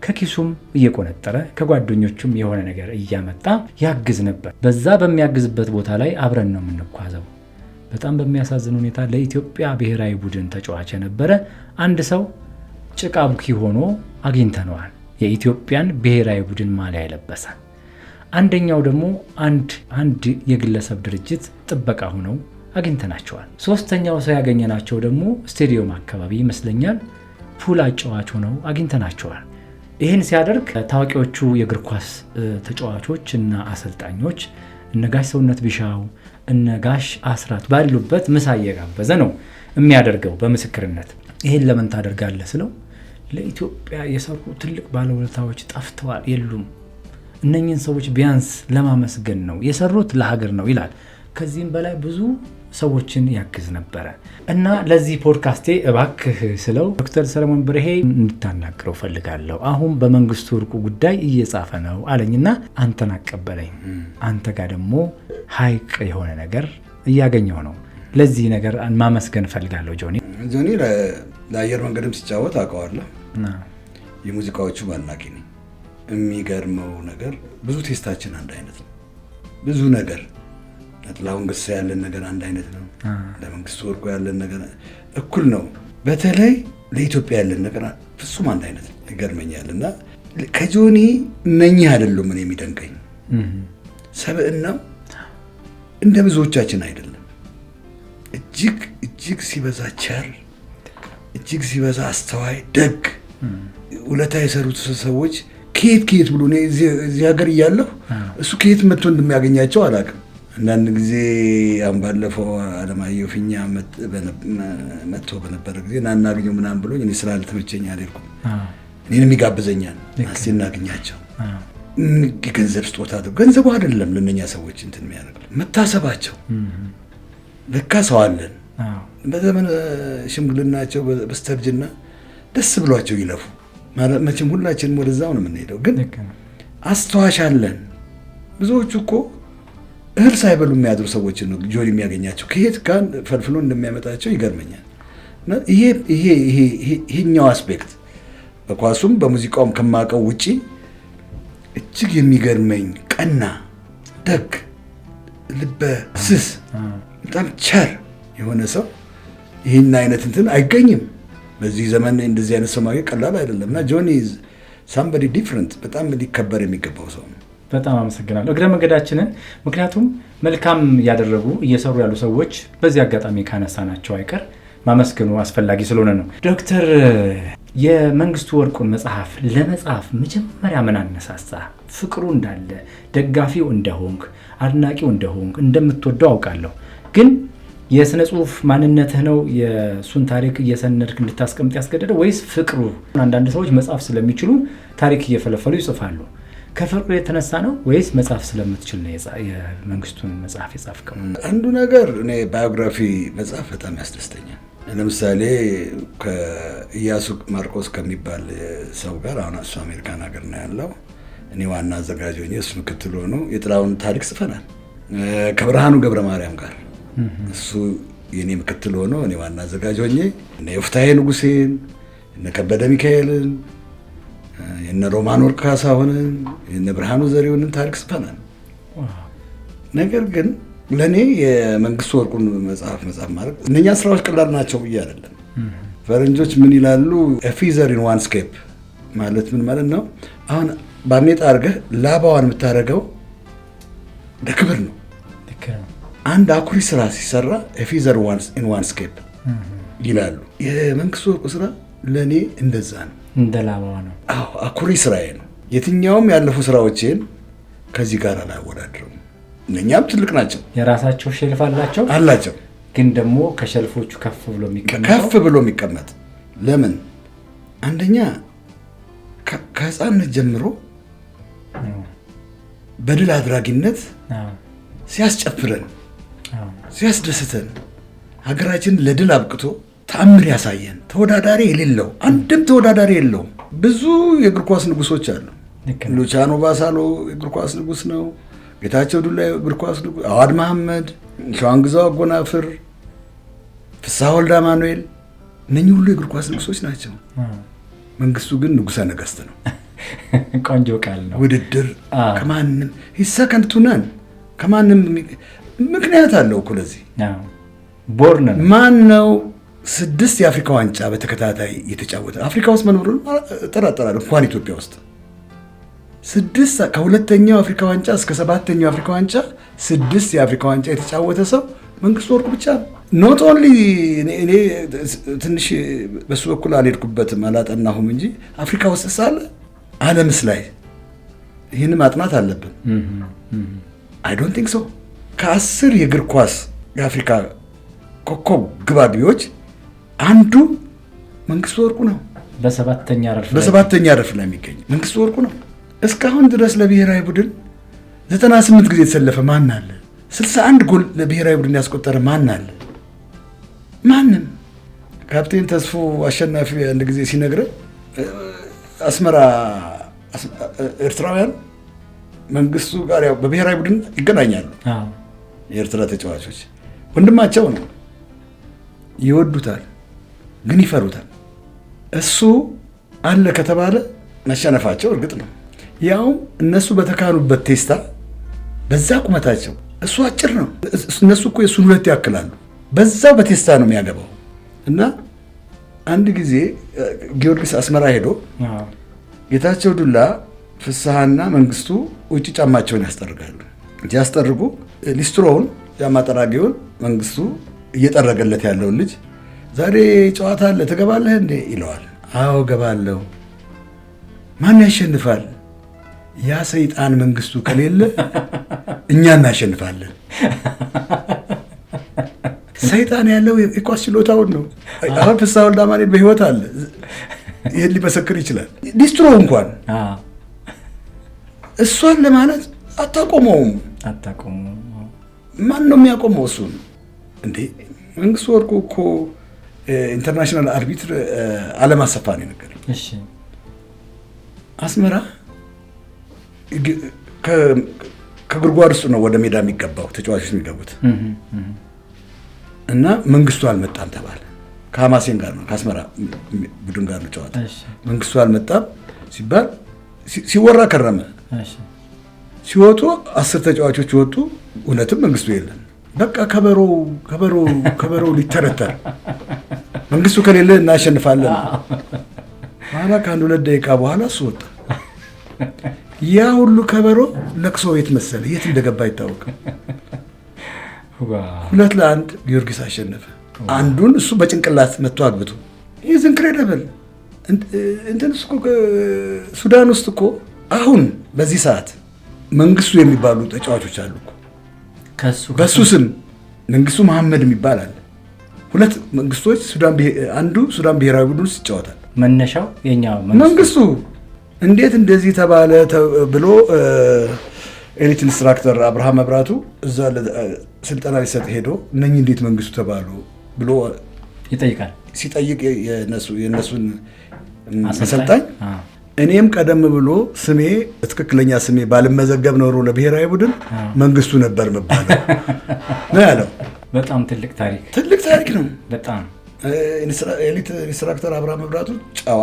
ከኪሱም እየቆነጠረ ከጓደኞቹም የሆነ ነገር እያመጣ ያግዝ ነበር። በዛ በሚያግዝበት ቦታ ላይ አብረን ነው የምንጓዘው። በጣም በሚያሳዝን ሁኔታ ለኢትዮጵያ ብሔራዊ ቡድን ተጫዋች የነበረ አንድ ሰው ጭቃ ቡኪ ሆኖ አግኝተነዋል። የኢትዮጵያን ብሔራዊ ቡድን ማሊያ የለበሰ። አንደኛው ደግሞ አንድ የግለሰብ ድርጅት ጥበቃ ሆነው አግኝተናቸዋል። ሶስተኛው ሰው ያገኘናቸው ደግሞ ስቴዲየም አካባቢ ይመስለኛል ፑል አጫዋች ሆነው አግኝተናቸዋል። ይህን ሲያደርግ ታዋቂዎቹ የእግር ኳስ ተጫዋቾች እና አሰልጣኞች እነ ጋሽ ሰውነት ቢሻው እነ ጋሽ አስራት ባሉበት ምሳ እየጋበዘ ነው የሚያደርገው በምስክርነት። ይህን ለምን ታደርጋለህ ስለው ለኢትዮጵያ የሰሩ ትልቅ ባለውለታዎች ጠፍተዋል፣ የሉም። እነኝህን ሰዎች ቢያንስ ለማመስገን ነው የሰሩት፣ ለሀገር ነው ይላል። ከዚህም በላይ ብዙ ሰዎችን ያግዝ ነበረ እና ለዚህ ፖድካስቴ እባክህ ስለው ዶክተር ሰለሞን በርሄ እንድታናግረው ፈልጋለሁ፣ አሁን በመንግስቱ ወርቁ ጉዳይ እየጻፈ ነው አለኝና አንተን አቀበለኝ። አንተ ጋር ደግሞ ሀይቅ የሆነ ነገር እያገኘው ነው። ለዚህ ነገር ማመስገን ፈልጋለሁ። ጆኒ ለአየር መንገድም ሲጫወት አውቀዋለሁ። የሙዚቃዎቹ ባናቂ ነኝ። የሚገርመው ነገር ብዙ ቴስታችን አንድ አይነት ነው። ብዙ ነገር ለጥላሁን ገሰሰ ያለን ነገር አንድ አይነት ነው። ለመንግስቱ ወርቁ ያለን ነገር እኩል ነው። በተለይ ለኢትዮጵያ ያለን ነገር ፍጹም አንድ አይነት ነው። ይገርመኛል። እና ከጆኒ እነኚህ አይደሉም እኔ የሚደንቀኝ ሰብዕናው እንደ ብዙዎቻችን አይደለም። እጅግ ሲበዛ ቸር፣ እጅግ ሲበዛ አስተዋይ፣ ደግ፣ ውለታ የሰሩት ሰዎች ከየት ብሎ እዚህ ሀገር እያለሁ እሱ ከየት መጥቶ እንደሚያገኛቸው አላውቅም። አንዳንድ ጊዜ አሁን ባለፈው አለማየሁ ፊኛ መጥቶ በነበረ ጊዜ ና እናገኘው ምናምን ብሎኝ እኔ ስራ ልተመቸኝ አልሄድኩም። እኔንም ይጋብዘኛል እስቲ እናገኛቸው። የገንዘብ ስጦታ ገንዘቡ አይደለም ለእነኛ ሰዎች እንትን የሚያደርግ መታሰባቸው። ለካ ሰው አለን በዘመን ሽምግልናቸው በስተርጅና ደስ ብሏቸው ይለፉ። መቼም ሁላችንም ወደዛው ነው የምንሄደው፣ ግን አስተዋሽ አለን። ብዙዎቹ እኮ እህል ሳይበሉ የሚያድሩ ሰዎችን ነው ጆኒ የሚያገኛቸው። ከየት ጋር ፈልፍሎ እንደሚያመጣቸው ይገርመኛል። ይሄኛው አስፔክት በኳሱም በሙዚቃውም ከማውቀው ውጪ እጅግ የሚገርመኝ ቀና፣ ደግ፣ ልበ ስስ፣ በጣም ቸር የሆነ ሰው ይህን አይነት እንትን አይገኝም በዚህ ዘመን። እንደዚህ አይነት ሰው ማግኘት ቀላል አይደለም እና ጆኒ ሳምበዲ ዲፍረንት፣ በጣም ሊከበር የሚገባው ሰው ነው። በጣም አመሰግናለሁ እግረ መንገዳችንን። ምክንያቱም መልካም እያደረጉ እየሰሩ ያሉ ሰዎች በዚህ አጋጣሚ ካነሳናቸው አይቀር ማመስገኑ አስፈላጊ ስለሆነ ነው። ዶክተር የመንግስቱ ወርቁን መጽሐፍ ለመጻፍ መጀመሪያ ምን አነሳሳ? ፍቅሩ እንዳለ ደጋፊው እንደሆንክ አድናቂው እንደሆንክ እንደምትወደው አውቃለሁ። ግን የስነ ጽሁፍ ማንነትህ ነው የሱን ታሪክ እየሰነድክ እንድታስቀምጥ ያስገደደው ወይስ ፍቅሩ? አንዳንድ ሰዎች መጽሐፍ ስለሚችሉ ታሪክ እየፈለፈሉ ይጽፋሉ። ከፍቅር የተነሳ ነው ወይስ መጽሐፍ ስለምትችል ነው የመንግስቱን መጽሐፍ የጻፍከው? አንዱ ነገር እኔ ባዮግራፊ መጽሐፍ በጣም ያስደስተኛል። ለምሳሌ ከኢያሱ ማርቆስ ከሚባል ሰው ጋር አሁን እሱ አሜሪካን ሀገር ነው ያለው፣ እኔ ዋና አዘጋጅ ሆኜ እሱ ምክትል ሆኖ የጥላውን ታሪክ ጽፈናል። ከብርሃኑ ገብረ ማርያም ጋር እሱ የኔ ምክትል ሆኖ እኔ ዋና አዘጋጅ ሆኜ እነ ዮፍታሔ ንጉሴን እነ ከበደ ሚካኤልን እነ ሮማን ወርቅ ካሳሁንን እነ ብርሃኑ ዘሪሁንን ታሪክ ጽፈናል። ነገር ግን ለኔ የመንግስቱ ወርቁን መጽሐፍ ማለት እነኛ ስራዎች ቀላል ናቸው ብዬ አይደለም። ፈረንጆች ምን ይላሉ? ፊዘር ኢን ዋን ስኬፕ ማለት ምን ማለት ነው? አሁን ባሜጣ አድርገህ ላባዋን የምታደርገው ለክብር ነው። አንድ አኩሪ ስራ ሲሰራ ፊዘር ኢን ዋን ስኬፕ ይላሉ። የመንግስቱ ወርቁ ስራ ለኔ እንደዛ ነው፣ እንደ ላባዋ ነው። አዎ አኩሪ ስራዬ ነው። የትኛውም ያለፉ ስራዎቼን ከዚህ ጋር አላወዳድርም። እነኛም ትልቅ ናቸው፣ የራሳቸው ሼልፍ አላቸው። ግን ደግሞ ከሸልፎቹ ከፍ ብሎ የሚቀመጥ ለምን? አንደኛ ከህፃንነት ጀምሮ በድል አድራጊነት ሲያስጨፍረን ሲያስደስተን ሀገራችን ለድል አብቅቶ ተአምር ያሳየን ተወዳዳሪ የሌለው አንድም ተወዳዳሪ የለውም። ብዙ የእግር ኳስ ንጉሶች አሉ። ሉቻኖ ባሳሎ የእግር ኳስ ንጉስ ነው። ጌታቸው ዱላ የእግር ኳስ ንጉስ፣ አዋድ መሐመድ፣ ሸዋንግዛው አጎናፍር፣ ፍስሐ ወልደ አማኑኤል እነኚህ ሁሉ የእግር ኳስ ንጉሶች ናቸው። መንግስቱ ግን ንጉሠ ነገሥት ነው። ቆንጆ ቃል ነው። ውድድር ከማንም ሰከንድ ቱ ነን ከማንም ምክንያት አለው እኮ ለዚህ ቦርን ማን ነው 6 የአፍሪካ ዋንጫ በተከታታይ የተጫወተ? አፍሪካ ውስጥ መኖሩን እጠራጠራለሁ። እንኳን ኢትዮጵያ ውስጥ 6 ከሁለተኛው አፍሪካ ዋንጫ እስከ 7ኛው አፍሪካ ዋንጫ 6 የአፍሪካ ዋንጫ የተጫወተ ሰው መንግስቱ ወርቁ ብቻ ነው። ኖት ኦንሊ እኔ ትንሽ በሱ በኩል አልሄድኩበትም አላጠናሁም እንጂ አፍሪካ ውስጥ ሳለ ዓለምስ ላይ ይህን ማጥናት አለብን። አይ ዶንት ቲንክ ሶ። ከ10 የእግር ኳስ የአፍሪካ ኮከብ ግባቢዎች አንዱ መንግስቱ ወርቁ ነው። በሰባተኛ ረድፍ ላይ የሚገኝ መንግስቱ ወርቁ ነው። እስካሁን ድረስ ለብሔራዊ ቡድን 98 ጊዜ የተሰለፈ ማን አለ? 61 ጎል ለብሔራዊ ቡድን ያስቆጠረ ማን አለ? ማንም። ካፕቴን ተስፎ አሸናፊ አንድ ጊዜ ሲነግረን አስመራ ኤርትራውያን መንግስቱ ጋር ያው በብሔራዊ ቡድን ይገናኛሉ። የኤርትራ ተጫዋቾች ወንድማቸው ነው፣ ይወዱታል፣ ግን ይፈሩታል። እሱ አለ ከተባለ መሸነፋቸው እርግጥ ነው። ያው እነሱ በተካኑበት ቴስታ በዛ ቁመታቸው እሱ አጭር ነው። እነሱ እኮ የእሱን 2 ያክላሉ። በዛው በቴስታ ነው የሚያገባው። እና አንድ ጊዜ ጊዮርጊስ አስመራ ሄዶ ጌታቸው ዱላ ፍስሐና መንግስቱ ውጭ ጫማቸውን ያስጠርጋሉ። ያስጠርጉ ሊስትሮውን ጫማ ጠራጊውን መንግስቱ እየጠረገለት ያለውን ልጅ ዛሬ ጨዋታ አለ ትገባለህ እንዴ ይለዋል። አዎ ገባለሁ። ማን ያሸንፋል? ያ ሰይጣን መንግስቱ ከሌለ እኛ እናሸንፋለን። ሰይጣን ያለው የኳስ ችሎታውን ነው። አሁን ፍስሐ ወልደ አማኑኤል በህይወት አለ፣ ይህን ሊመሰክር ይችላል። ሊስትሮ እንኳን እሷን ለማለት አታቆመውም። ማን ነው የሚያቆመው? እሱን እንዴ መንግስቱ ወርቁ እኮ ኢንተርናሽናል አርቢትር ዓለም አሰፋ ነው የነገረኝ። አስመራ ከጉድጓድ ውስጥ ነው ወደ ሜዳ የሚገባው ተጫዋቾች የሚገቡት እና መንግስቱ አልመጣም ተባለ። ከሐማሴን ጋር ነው ከአስመራ ቡድን ጋር ነው ጨዋታ። መንግስቱ አልመጣም ሲባል ሲወራ ከረመ። ሲወጡ 10 ተጫዋቾች ወጡ። እውነትም መንግስቱ የለም። በቃ ከበሮ ሊተረተር መንግስቱ ከሌለ እናሸንፋለን። በኋላ ከ1-2 ደቂቃ በኋላ እሱ ወጣ። ያ ሁሉ ከበሮ ለቅሶ ቤት መሰለ፣ የት እንደገባ አይታወቅም። 2-1 ጊዮርጊስ አሸነፈ። አንዱን እሱ በጭንቅላት መጥቶ አግብቶ ይህ ኢንክሬዲብል እንትን እኮ ሱዳን ውስጥ እኮ አሁን በዚህ ሰዓት መንግስቱ የሚባሉ ተጫዋቾች አሉ እኮ በሱ ስም መንግስቱ መሐመድ የሚባል አለ። 2 መንግስቶች አንዱ ሱዳን ብሔራዊ ቡድን ውስጥ ይጫወታል። መነሻው የኛው መንግስቱ እንዴት እንደዚህ ተባለ ብሎ ኤሊት ኢንስትራክተር አብርሃም መብራቱ እዛ ስልጠና ሊሰጥ ሄዶ እነኚህ እንዴት መንግስቱ ተባሉ ብሎ ይጠይቃል። ሲጠይቅ የነሱን አሰልጣኝ እኔም ቀደም ብሎ ስሜ ትክክለኛ ስሜ ባልመዘገብ ኖሮ ለብሔራዊ ቡድን መንግስቱ ነበር መባለው ነው ያለው። በጣም ትልቅ ታሪክ ነው። በጣም ኤሊት ኢንስትራክተር አብርሃም መብራቱ ጨዋ፣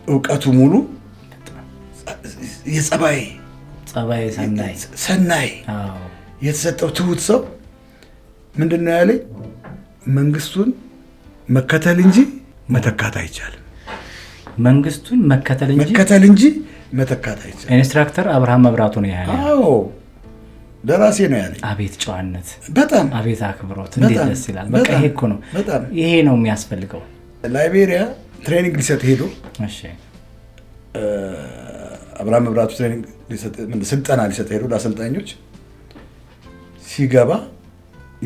እውቀቱ ሙሉ፣ የጸባይ ሰናይ የተሰጠው ትሁት ሰው ምንድን ነው ያለኝ? መንግስቱን መከተል እንጂ መተካት አይቻልም። መንግስቱን መከተል እንጂ መተካት አይቻልም። ኢንስትራክተር አብርሃም መብራቱ ነው ያለው። አዎ ደራሲ ነው ያለኝ። አቤት ጨዋነት፣ በጣም አቤት አክብሮት፣ እንዴት ደስ ይላል። በቃ ይሄ እኮ ነው፣ ይሄ ነው የሚያስፈልገው። ላይቤሪያ ትሬኒንግ ሊሰጥ ሄዶ እሺ አብርሃም መብራቱ ስልጠና ሊሰጥ ሄዶ ለአሰልጣኞች ሲገባ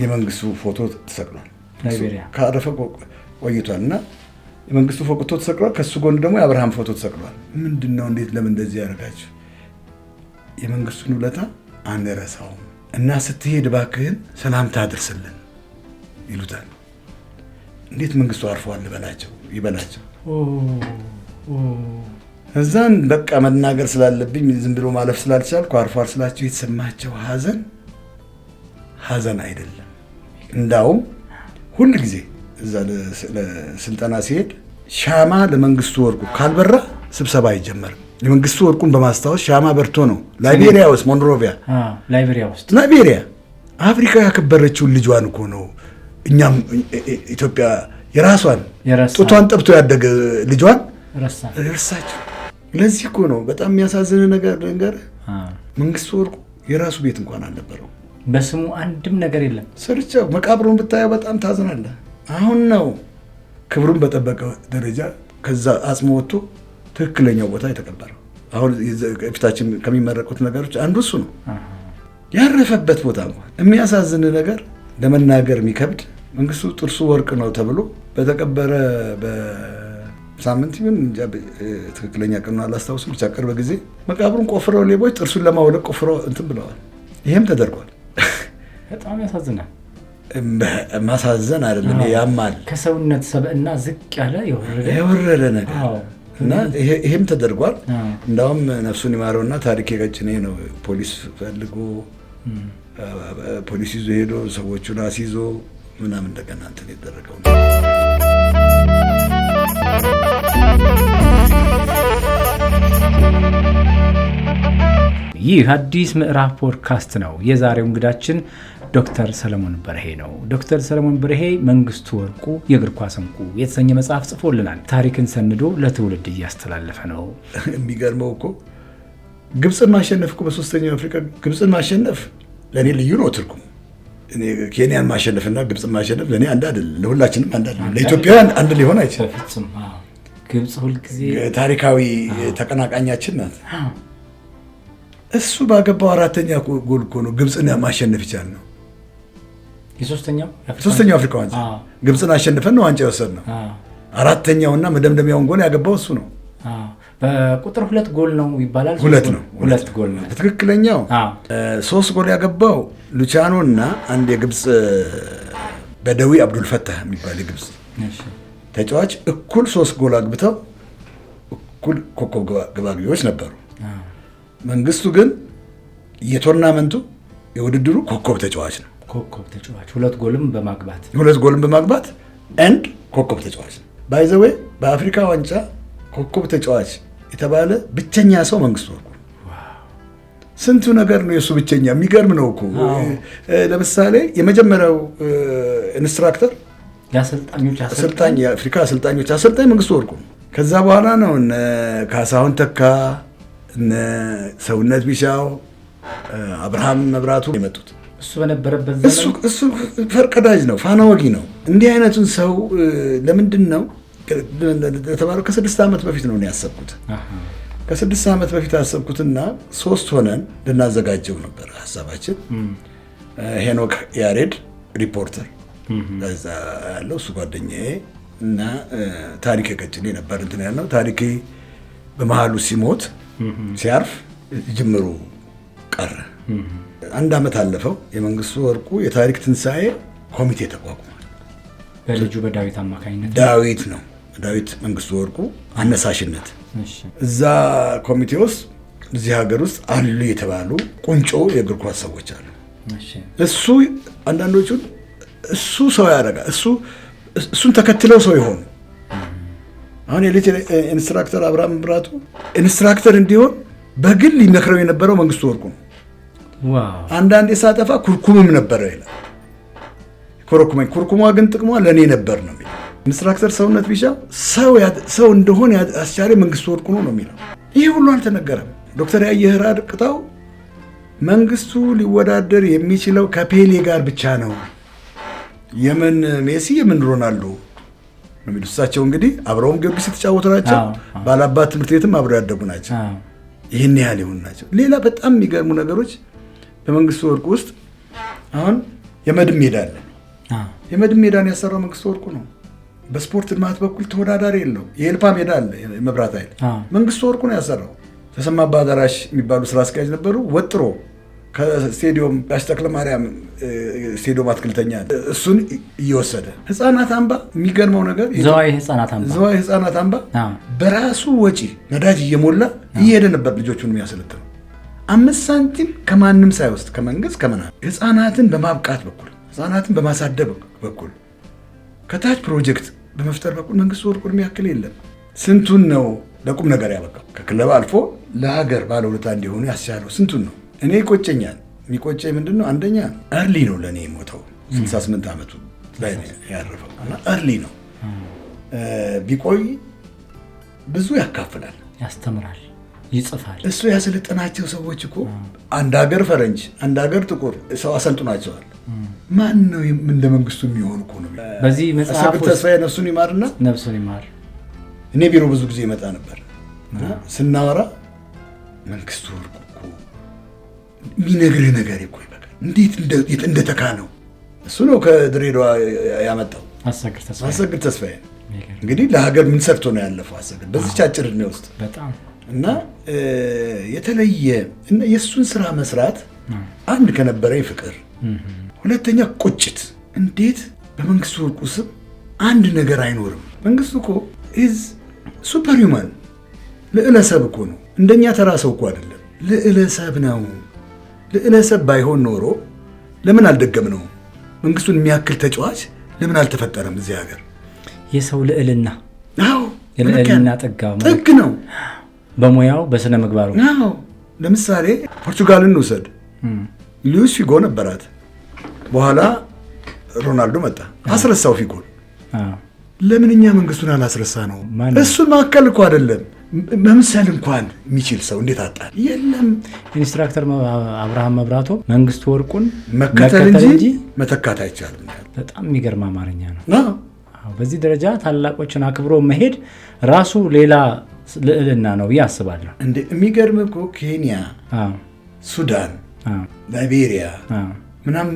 የመንግስቱ ፎቶ ተሰቅሏል። ላይቤሪያ ካረፈ ቆይቷል እና የመንግስቱ ፎቶ ተሰቅሏል። ከሱ ጎን ደግሞ የአብርሃም ፎቶ ተሰቅሏል። ምንድነው? እንዴት ለምን እንደዚህ ያደርጋችሁ? የመንግስቱን ውለታ አንረሳውም እና ስትሄድ እባክህን ሰላምታ አድርስልን ይሉታል። እንዴት መንግስቱ አርፈዋል ይበላቸው። እዛን በቃ መናገር ስላለብኝ ዝም ብሎ ማለፍ ስላልቻልኩ አርፏል ስላቸው የተሰማቸው ሀዘን አይደለም። እንዳውም ሁል ጊዜ እዛ ለስልጠና ሲሄድ ሻማ ለመንግስቱ ወርቁ ካልበራ ስብሰባ አይጀመርም። የመንግስቱ ወርቁን በማስታወስ ሻማ በርቶ ነው ላይቤሪያ ውስጥ ሞንሮቪያ ላይቤሪያ አፍሪካ ያከበረችውን ልጇን እኮ ነው። እኛም ኢትዮጵያ የራሷን ጡቷን ጠብቶ ያደገ ልጇን ረሳቸው። ለዚህ እኮ ነው በጣም የሚያሳዝን ነገር መንግስቱ ወርቁ የራሱ ቤት እንኳን አልነበረው። በስሙ አንድም ነገር የለም። ስርቻው መቃብሩን ብታየው በጣም ታዝናለህ። አሁን ነው ክብሩን በጠበቀ ደረጃ ከዛ አጽሞ ወጥቶ ትክክለኛው ቦታ የተቀበረው። አሁን ፊታችን ከሚመረቁት ነገሮች አንዱ እሱ ነው። ያረፈበት ቦታ እንኳን የሚያሳዝን ነገር ለመናገር የሚከብድ መንግስቱ ጥርሱ ወርቅ ነው ተብሎ በተቀበረ በሳምንት ይሁን ትክክለኛ ቀኑን አላስታውስም፣ ብቻ ቅርብ ጊዜ መቃብሩን ቆፍረው ሌቦች ጥርሱን ለማውለቅ ቆፍረው እንትን ብለዋል። ይሄም ተደርጓል። በጣም ያሳዝናል። ማሳዘን አይደለም ያማል። ከሰውነት ሰብዕና ዝቅ ያለ የወረደ ነገር እና ይሄም ተደርጓል። እንዳውም ነፍሱን ይማረውና ታሪክ የቀጭኔ ነው ፖሊስ ፈልጎ ፖሊስ ይዞ ሄዶ ሰዎቹን አስይዞ ምናምን እንደገና እንትን የተደረገው ነው። ይህ አዲስ ምዕራፍ ፖድካስት ነው። የዛሬው እንግዳችን ዶክተር ሰለሞን በርሄ ነው። ዶክተር ሰለሞን በርሄ መንግስቱ ወርቁ የእግር ኳስ እንቁ የተሰኘ መጽሐፍ ጽፎልናል። ታሪክን ሰንዶ ለትውልድ እያስተላለፈ ነው። የሚገርመው እኮ ግብፅን ማሸነፍ እኮ በሶስተኛው አፍሪካ ግብፅን ማሸነፍ ለእኔ ልዩ ነው ትርጉም። እኔ ኬንያን ማሸነፍና ግብፅን ማሸነፍ ለእኔ አንድ አይደለም፣ ለሁላችንም አንድ አይደለም። ለኢትዮጵያውያን አንድ ሊሆን አይችልም። ግብፅ ሁልጊዜ ታሪካዊ ተቀናቃኛችን ናት። እሱ ባገባው አራተኛ ጎል እኮ ነው ግብፅን ማሸነፍ ይቻል ነው። ሶስተኛው አፍሪካ ዋንጫ ግብፅን አሸንፈን ነው ዋንጫ የወሰድነው። አራተኛውና መደምደሚያውን ጎል ያገባው እሱ ነው። በቁጥር 2 ጎል ነው ይባላል። 2 ጎል ነው ትክክለኛው። 3 ጎል ያገባው ሉቻኖ እና አንድ የግብፅ በደዊ አብዱልፈታህ የሚባል የግብፅ ተጫዋች እኩል 3 ጎል አግብተው እኩል ኮከብ ግባጊዎች ነበሩ። መንግስቱ ግን የቶርናመንቱ የውድድሩ ኮከብ ተጫዋች ነው። ሁለት ጎልም በማግባት አንድ ኮከብ ተጫዋች ነው። ባይ ዘ ዌይ በአፍሪካ ዋንጫ ኮከብ ተጫዋች የተባለ ብቸኛ ሰው መንግስቱ ወርቁ። ስንቱ ነገር ነው የሱ ብቸኛ። የሚገርም ነው እኮ። ለምሳሌ የመጀመሪያው ኢንስትራክተር የአፍሪካ አሰልጣኞች አሰልጣኝ መንግስቱ ወርቁ። ከዛ በኋላ ነው እነ ካሳሁን ተካ፣ እነ ሰውነት ቢሻው፣ አብርሃም መብራቱ የመጡት። እሱ በነበረበት ዘመን እሱ ፈርቀዳጅ ነው፣ ፋና ወጊ ነው። እንዲህ አይነቱን ሰው ለምንድን ነው ተባለው? ከ6 ዓመት በፊት ነው ያሰብኩት። ከ6 ዓመት በፊት ያሰብኩትና 3 ሆነን ልናዘጋጀው ነበር ሀሳባችን። ሄኖክ ያሬድ ሪፖርተር ከዛ ያለው እሱ ጓደኛዬ እና ታሪክ ቀጭኔ ነበር እንትን ያለው። ታሪክ በመሃሉ ሲሞት ሲያርፍ ጅምሩ ቀረ። 1 ዓመት አለፈው። የመንግስቱ ወርቁ የታሪክ ትንሣኤ ኮሚቴ ተቋቁሟል። በልጁ በዳዊት አማካኝነት ዳዊት መንግስቱ ወርቁ አነሳሽነት እዛ ኮሚቴ ውስጥ እዚህ ሀገር ውስጥ አሉ የተባሉ ቁንጮ የእግር ኳስ ሰዎች አሉ። እሱ አንዳንዶቹን እሱ ሰው ያደርጋል። እሱን ተከትለው ሰው ይሆኑ። አሁን የልጅ ኢንስትራክተር አብርሃም ብራቱ ኢንስትራክተር እንዲሆን በግል ሊመክረው የነበረው መንግስቱ ወርቁ ነው። አንዳንዴ ሳጠፋ ኩርኩምም ነበረ ይላል። ኩርኩሟ ግን ጥቅሟ ለእኔ ነበር ነው የሚለው። ኢንስትራክተር ሰውነት ቢሻው ሰው እንደሆነ አስቻለ መንግስቱ ወርቁ ነው የሚለው። ይህ ሁሉ አልተነገረም። ዶክተር ያየህራድ ቅጣው መንግስቱ ሊወዳደር የሚችለው ከፔሌ ጋር ብቻ ነው፣ የምን ሜሲ የምን ሮናልዶ ነው የሚሉት። እሳቸው እንግዲህ አብረውም ጊዮርጊስ የተጫወቱ ናቸው። ባላባት ትምህርት ቤትም አብረው ያደጉ ናቸው። ይህን ያህል የሆኑ ናቸው። ሌላ በጣም የሚገርሙ ነገሮች በመንግስቱ ወርቁ ውስጥ አሁን የመድን ሜዳ አለ። የመድን ሜዳን ያሰራው መንግስቱ ወርቁ ነው። በስፖርት ልማት በኩል ተወዳዳሪ የለው። የኤልፓ ሜዳ አለ፣ የመብራት ኃይል መንግስቱ ወርቁ ነው ያሰራው። ተሰማ አባዳራሽ የሚባሉ ስራ አስኪያጅ ነበሩ። ወጥሮ ከስቴዲዮም ጋሽ ተክለማርያም ስቴዲዮም አትክልተኛ እሱን እየወሰደ ህፃናት አምባ የሚገርመው ነገር ዘዋይ ህፃናት አምባ በራሱ ወጪ ነዳጅ እየሞላ እየሄደ ነበር ልጆቹን የሚያሰለጥነው። 5 ሳንቲም ከማንም ሳይወስድ ከመንግስት ከምናምን ህፃናትን በማብቃት በኩል ህፃናትን በማሳደግ በኩል ከታች ፕሮጀክት በመፍጠር በኩል መንግስቱ ወርቁን የሚያክል የለም። ስንቱን ነው ለቁም ነገር ያበቃው? ከክለብ አልፎ ለሀገር ባለውለታ እንዲሆኑ ያስቻለው ስንቱን ነው? እኔ ይቆጨኛል። የሚቆጨኝ ምንድን ነው? አንደኛ እርሊ ነው ለእኔ የሞተው 68 ዓመቱ ላይ ያረፈው እና እርሊ ነው። ቢቆይ ብዙ ያካፍላል፣ ያስተምራል፣ ይጽፋል። እሱ ያሰለጠናቸው ሰዎች እኮ አንድ ሀገር ፈረንጅ፣ አንድ ሀገር ጥቁር ሰው አሰልጥኗቸዋል። ማን ነው እንደ መንግስቱ የሚሆን እኮ ነው። በዚህ መጽሐፍ ተስፋዬ ነፍሱን ይማርና ነፍሱን ይማር እኔ ቢሮ ብዙ ጊዜ ይመጣ ነበር ስናወራ መንግስቱ ወርቁ እኮ የሚነግርህ ነገር እኮ ይበቃል። እንዴት እንደተካነው እሱ ነው ከድሬዳዋ ያመጣው አሰግድ ተስፋዬ። እንግዲህ ለሀገር ምን ሰርቶ ነው ያለፈው አሰግድ በዚች አጭር ዕድሜ ውስጥ በጣም እና የተለየ እና የእሱን ስራ መስራት አንድ ከነበረኝ ፍቅር፣ ሁለተኛ ቁጭት። እንዴት በመንግስቱ ወርቁ ስም አንድ ነገር አይኖርም? መንግስቱ እኮ ኢዝ ሱፐርሁማን ልዕለሰብ እኮ ነው። እንደኛ ተራ ሰው እኮ አይደለም፣ ልዕለሰብ ነው። ልዕለሰብ ባይሆን ኖሮ ለምን አልደገምነው? መንግስቱን የሚያክል ተጫዋች ለምን አልተፈጠረም እዚህ ሀገር? የሰው ልዕልና፣ አዎ የልዕልና ጥግ ነው። በሙያው በስነ ምግባሩ። አዎ ለምሳሌ ፖርቹጋልን እንውሰድ። ሉዊስ ፊጎ ነበራት። በኋላ ሮናልዶ መጣ፣ አስረሳው ፊጎን። ለምን እኛ መንግስቱን አላስረሳ ነው? እሱን ማከል እኮ አይደለም መምሰል እንኳን የሚችል ሰው እንዴት አጣል? የለም። ኢንስትራክተር አብርሃም መብራቶ መንግስቱ ወርቁን መከተል እንጂ መተካት አይቻልም። በጣም የሚገርም አማርኛ ነው። በዚህ ደረጃ ታላቆችን አክብሮ መሄድ ራሱ ሌላ ልዕልና ነው ብዬ አስባለሁ። እንደ የሚገርም እኮ ኬንያ፣ ሱዳን፣ ላይቤሪያ ምናምን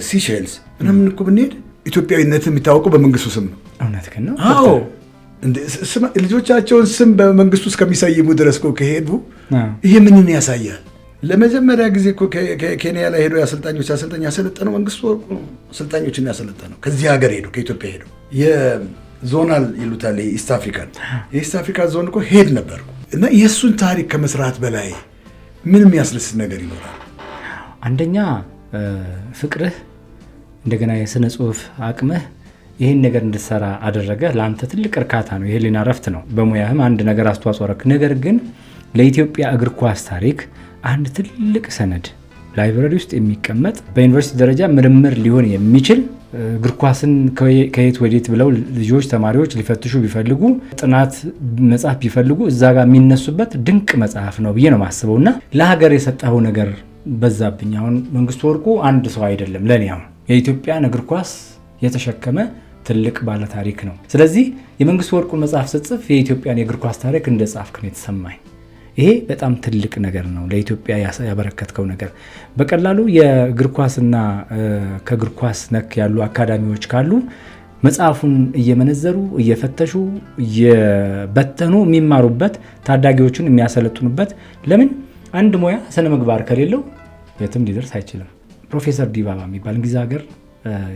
ሲሼልስ ምናምን እኮ ብንሄድ ኢትዮጵያዊነት የሚታወቀው በመንግስቱ ስም ነው። እውነት ግን ነው። አዎ ልጆቻቸውን ስም በመንግስቱ እስከሚሰይሙ ድረስ እኮ ከሄዱ ይሄ ምንን ያሳያል? ለመጀመሪያ ጊዜ እኮ ኬንያ ላይ ሄዶ አሰልጣኝ ያሰለጠነው መንግስቱ ወርቁ ነው። አሰልጣኞችን ያሰለጠነው ከዚህ ሀገር ሄዶ ከኢትዮጵያ ሄዶ የዞናል ይሉታል የኢስት አፍሪካን የኢስት አፍሪካ ዞን እኮ ሄድ ነበር እና የእሱን ታሪክ ከመስራት በላይ ምንም ያስደስት ነገር ይኖራል? አንደኛ ፍቅርህ፣ እንደገና የስነ ጽሁፍ አቅምህ ይህን ነገር እንድትሰራ አደረገ። ለአንተ ትልቅ እርካታ ነው፣ የህሊና ረፍት ነው። በሙያህም አንድ ነገር አስተዋጽኦ አደረክ። ነገር ግን ለኢትዮጵያ እግር ኳስ ታሪክ አንድ ትልቅ ሰነድ ላይብረሪ ውስጥ የሚቀመጥ በዩኒቨርሲቲ ደረጃ ምርምር ሊሆን የሚችል እግር ኳስን ከየት ወዴት ብለው ልጆች ተማሪዎች ሊፈትሹ ቢፈልጉ ጥናት መጽሐፍ ቢፈልጉ እዛ ጋር የሚነሱበት ድንቅ መጽሐፍ ነው ብዬ ነው የማስበው። እና ለሀገር የሰጠኸው ነገር በዛብኝ። አሁን መንግስቱ ወርቁ አንድ ሰው አይደለም ለእኔ፣ አሁን የኢትዮጵያን እግር ኳስ የተሸከመ ትልቅ ባለ ታሪክ ነው። ስለዚህ የመንግስቱ ወርቁን መጽሐፍ ስጽፍ የኢትዮጵያን የእግር ኳስ ታሪክ እንደ ጻፍክ ነው የተሰማኝ። ይሄ በጣም ትልቅ ነገር ነው፣ ለኢትዮጵያ ያበረከትከው ነገር። በቀላሉ የእግር ኳስና ከእግር ኳስ ነክ ያሉ አካዳሚዎች ካሉ መጽሐፉን እየመነዘሩ እየፈተሹ እየበተኑ የሚማሩበት ታዳጊዎቹን የሚያሰለጥኑበት። ለምን አንድ ሙያ ስነ ምግባር ከሌለው የትም ሊደርስ አይችልም። ፕሮፌሰር ዲባባ የሚባል እንግሊዝ ሀገር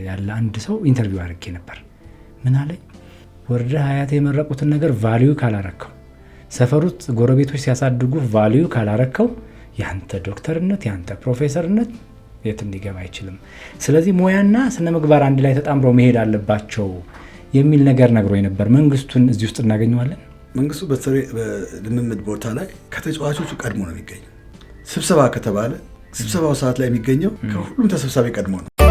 ያለ አንድ ሰው ኢንተርቪው አድርጌ ነበር። ምን አለኝ? ወርደ ሀያት የመረቁትን ነገር ቫልዩ ካላረከው፣ ሰፈሩት ጎረቤቶች ሲያሳድጉ ቫልዩ ካላረከው ያንተ ዶክተርነት ያንተ ፕሮፌሰርነት የትም ሊገባ አይችልም። ስለዚህ ሙያና ስነ ምግባር አንድ ላይ ተጣምረው መሄድ አለባቸው የሚል ነገር ነግሮኝ ነበር። መንግስቱን እዚህ ውስጥ እናገኘዋለን። መንግስቱ በልምምድ ቦታ ላይ ከተጫዋቾቹ ቀድሞ ነው የሚገኘው። ስብሰባ ከተባለ ስብሰባው ሰዓት ላይ የሚገኘው ከሁሉም ተሰብሳቢ ቀድሞ ነው።